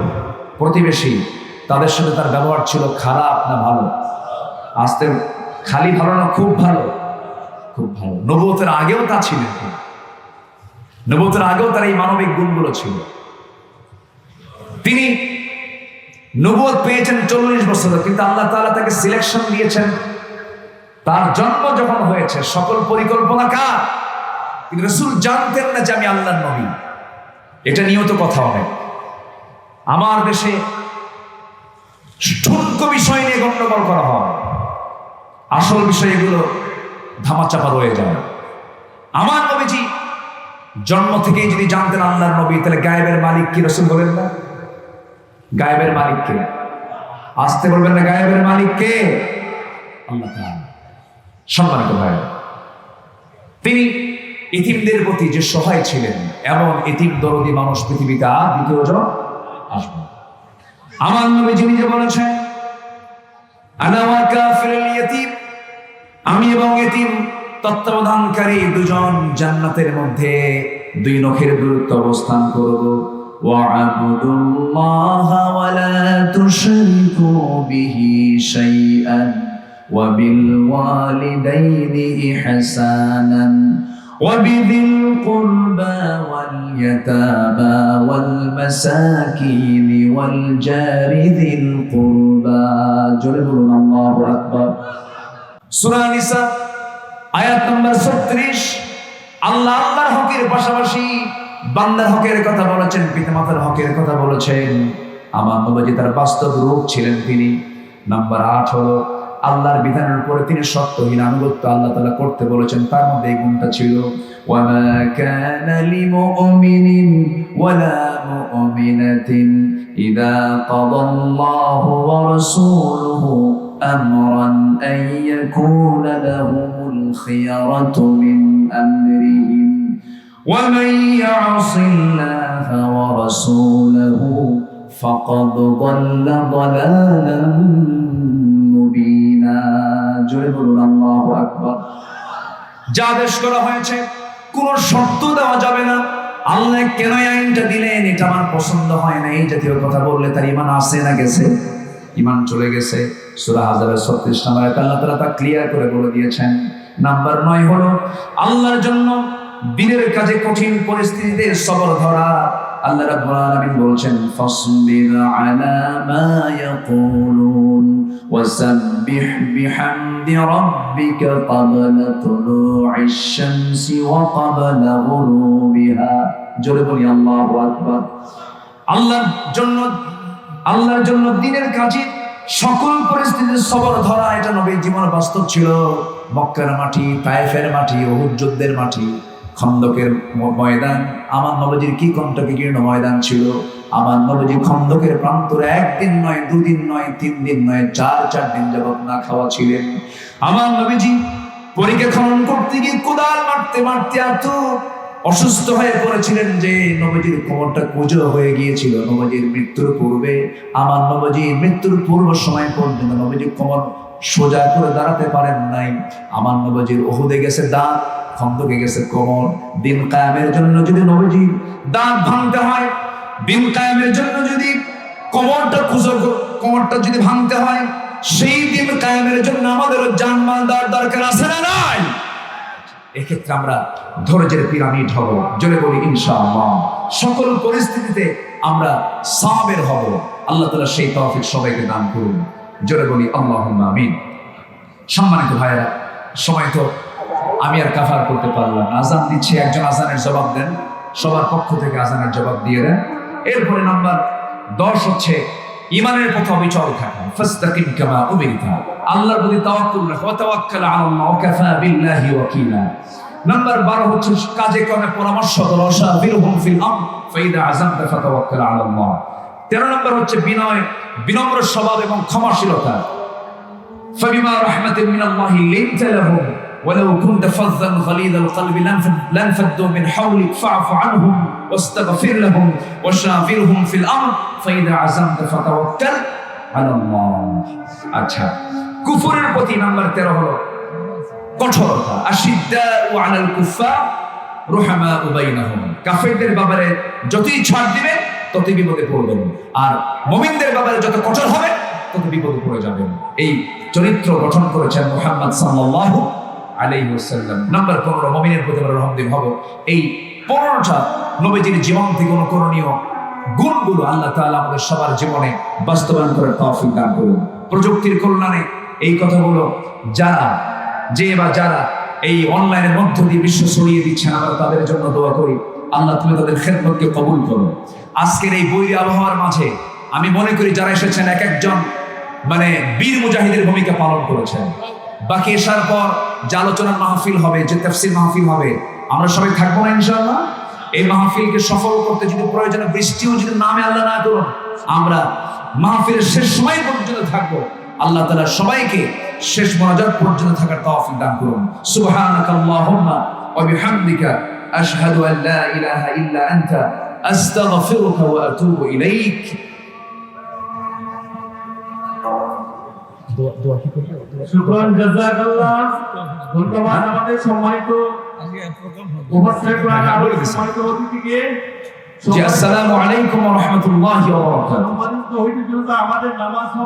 প্রতিবেশী, তাদের সাথে তার ব্যবহার ছিল খারাপ না ভালো? আস্তে খালি ভালো না, খুব ভালো? খুব ভালো। নবুয়তের আগেও তা ছিলেন। নবুয়তের আগেও তার এই মানবিক গুণগুলো ছিল। তিনি নবুয়ত পেয়েছেন 40 বছরে, কিন্তু আল্লাহ তাআলা তাকে সিলেকশন দিয়েছেন। তার জন্ম যখন হয়েছে, সকল পরিকল্পনা কার? কিন্তু রাসূল জানতেন না যে আমি আল্লাহর নবী। এটা নিয়েও তো কথা হবে। আমার দেশে ঠুনকো বিষয় নিয়ে গন্ডগোল করা হয়, আসল বিষয়গুলো ধামাচাপা রয়ে যায়। আমার নবীজি জন্ম থেকেই যদি জানতেন আল্লাহর নবী, তাহলে গায়েবের মালিক কি রাসূল বলেন না? গায়েবের মালিক কে? আসতে বলবেন না, গায়েবের মালিক কে? আল্লাহ তাআলা। সম্মানিত ভাই, তিনি ইতিমদের প্রতি যে সহায় ছিলেন, এমন ইতিম দরদি মানুষ পৃথিবীতে আর দ্বিতীয় জন আসবে। আমার নবীজি নিজে বলেছেন, আনা ওয়া কাফিরুল ইয়াতীম, আমি এবং ইতিম তত্ত্বাবধানকারী দুজন জান্নাতের মধ্যে 2 নখের দূরত্ব অবস্থান করব। ওয়া'বুদুল্লাহা ওয়া লা তুশরিকু বিহি শাইআন ওয়া বিল ওয়ালিদাইনি ইহসানান ওয়া বিযিল কুরবা ওয়াল ইয়াতামা ওয়াল মাসাকিন ওয়াল জারি যিল কুরবা। জোরে বলুন আল্লাহু আকবার। সূরা নিসা আয়াত নম্বর 36। আল্লাহ আল্লাহর হকের পাশাপাশি বান্দার হকের কথা বলেছেন, পিতামাতার হকের কথা বলেছেন। আমার নবীজি তার বাস্তব রূপ ছিলেন তিনি। নাম্বার 8 হলো আল্লাহর বিধানের উপরে তিনি সত্যহীন আনুগত্য আল্লাহ তাআলা করতে বলেছেন। তার মধ্যে এই গুণটা ছিল, ওয়া মা কানা লিমুমিনিন ওয়ালা মুমিনাতিন ইযা কাদাল্লাহু ওয়া রাসূলুহু আমরান আন ইয়াকুনা লাহুমুল খিয়ারাতু মিন আমরিহিম ওয়া মান ইয়াসিল্লাহা ওয়া রাসূলুহু ফাকাদ দাল্লা দালালান মুবিনা। জোরে বলুন আল্লাহু আকবার। যা আদেশ করা হয়েছে কোনো শর্ত দেওয়া যাবে না। আল্লাহ কেন এই আইনটা দিলেন, এটা আমার পছন্দ হয় না, এই জাতীয় কথা বললে তার ঈমান আছে না গেছে? ঈমান চলে গেছে। সূরা হাজারের 36 নম্বর আয়াতে আল্লাহ তাআলা তা ক্লিয়ার করে বলে দিয়েছেন। নাম্বার 9 হলো আল্লাহর জন্য দিনের কাজে কঠিন পরিস্থিতিতে সবর ধরা। আল্লাহ রাব্বুল আলামিন বলছেন, ফাসবির আলা মা ইয়াকুলুন ওয়াসাব্বিহ বিহামদি রাব্বিকা ক্বাবলা তুলুইশ শামসি ওয়া ক্বাবলা গুরুবিহা। জোরে বলি আল্লাহু আকবার। আল্লাহর জন্য দিনের কাজে সকল পরিস্থিতিতে সবর ধরা, এটা নবীর জীবনে বাস্তব ছিল। মক্কার মাটি, তায়েফের মাটি, উহুদ যুদ্ধের মাটি, খন্দকের ময়দান, আমার নবীজির কি কণ্ঠকীর্ণ ময়দান ছিল। আমার নবীজি খন্দকের প্রান্তরে 1 দিন নয়, 2 দিন নয়, 3 দিন নয়, 4 দিন যাবত না খাওয়া ছিলেন। আমার নবীজি পরীক্ষা খনন করতে গিয়ে কোদাল মারতে মারতে এত অসুস্থ হয়ে পড়েছিলেন যে নবীজির কোমরটা কুঁজো হয়ে গিয়েছিল। নবীজির মৃত্যুর পূর্বে, আমার নবীজির মৃত্যুর পূর্ব সময় পর্যন্ত নবীজির কোমর সোজা করে দাঁড়াতে পারেন নাই। আমার নবীজির উহুদে গেছে দাঁত, খন্দকে গেছে কোমর। দিন কায়েমের জন্য যদি নবীজির দাঁত ভাঙতে হয়, দিন কায়েমের জন্য যদি কোমরটা কুঁজো কোমরটা যদি ভাঙতে হয়, সেই দিন কায়েমের জন্য আমাদেরও জানমাল দেওয়ার দরকার আছে না নাই? এক্ষেত্রে আমরা ধৈর্যের পিরামিড হব, জোরে বলি ইনশাআল্লাহ। সকল পরিস্থিতিতে আমরা সাবের হব। আল্লাহ তাআলা সেই তৌফিক সবাইকে দান করুন, জোরে বলি আল্লাহুম্মা আমিন। সম্মানিত ভাইরা, সময় তো আমি আর কাফার করতে পারলাম না। আজান দিচ্ছে, একজন আজানের জবাব দেন, সবার পক্ষ থেকে আজানের জবাব দিয়ে দেন। এরপরে নাম্বার 10 হচ্ছে ঈমানের পথে অবিচল থাকা। ফাস্তাকিম কামা উমিরতা, আল্লাহর প্রতি তাওয়াক্কুল রাখো। ওয়া তাওয়াক্কাল আলাল্লাহ ওয়া কাফা বিল্লাহি ওয়াকিলা। নাম্বার 12 হচ্ছে কাজে কর্মে পরামর্শ করো। শাবিরহুম ফিল আমর ফাইদা আযামতা ফাতাওয়াক্কাল আলাল্লাহ। 13 নম্বর হচ্ছে বিনয়, বিনম্র স্বভাব এবং ক্ষমাশীলতা। ফাবিমা রাহমাতিন মিনাল্লাহি লিনতা লাহুম ওয়ালাউ কুনতা ফাযযান গালিযাল কলবি লানফাদ্দু মিন হাওলিক ফা'ফু আনহুম ওয়াস্তাগফির লাহুম ওয়াশাবিরহুম ফিল আমর ফাইদা আযামতা ফাতাওয়াক্কাল আলাল্লাহ। আচ্ছা, কুফরের প্রতি নাম্বার 13 হলো কঠোরতা। আশিদ্দাউ আলাল কুফার রুহামাউ বাইনাহুম, কাফেরদের ব্যাপারে যতই ছাড় দিবে ততই বিপদে পড়বেন, আর মুমিনদের ব্যাপারে যত কঠোর হবে তত বিপদে পড়ে যাবেন। এই চরিত্র গঠন করেছেন মুহাম্মদ সাল্লাল্লাহু আলাইহি ওয়াসাল্লাম। নাম্বার 15 মুমিনের প্রতি আমরা রহমদিল হব। এই 15টা নবীজির জীবন থেকে অনুকরণীয় গুণগুলো আল্লাহ তাআলা আমাদের সবার জীবনে বাস্তবায়ন করার তৌফিক দান করুন। প্রযুক্তির কল্যাণে এই কথাগুলো যারা এই অনলাইনের মধ্য দিয়ে বিশ্ব ছড়িয়ে দিচ্ছেন, আমরা তাদের জন্য দোয়া করি। আল্লাহ তুমি তাদের খেদমতকে কবুল করো। আজকের এই বৈরী আবহাওয়ার মাঝে আমি মনে করি যারা এসেছেন এক একজন বীর মুজাহিদের ভূমিকা পালন করেছেন। বাকি এসার পর যে আলোচনার মাহফিল হবে, যে তাফসীর মাহফিল হবে, আমরা সবাই থাকবো না ইনশাআল্লাহ? এই মাহফিলকে সফল করতে যদি প্রয়োজনে বৃষ্টিও যদি নামে আল্লাহ না করুন, আমরা মাহফিলের শেষ সময় পর্যন্ত থাকবো। আল্লাহ তাআলা সবাইকে শেষ মোনাজাত পর্যন্ত থাকার তৌফিক দান করুন। সুবহানাকাল্লাহুম্মা ওয়া বিহামদিকা আশহাদু আল লা ইলাহা ইল্লা আনতা আস্তাগফিরুকা ওয়া আতুবু ইলাইক। শুকরান, জাযাকাল্লাহ। ধন্যবাদ আমাদের সম্মানিত উপস্থিত সম্মানিত অতিথিকে। জি, আসসালামু আলাইকুম ওয়া রাহমাতুল্লাহি ওয়া বারাকাতুহু। আমাদের নামাজ হবে।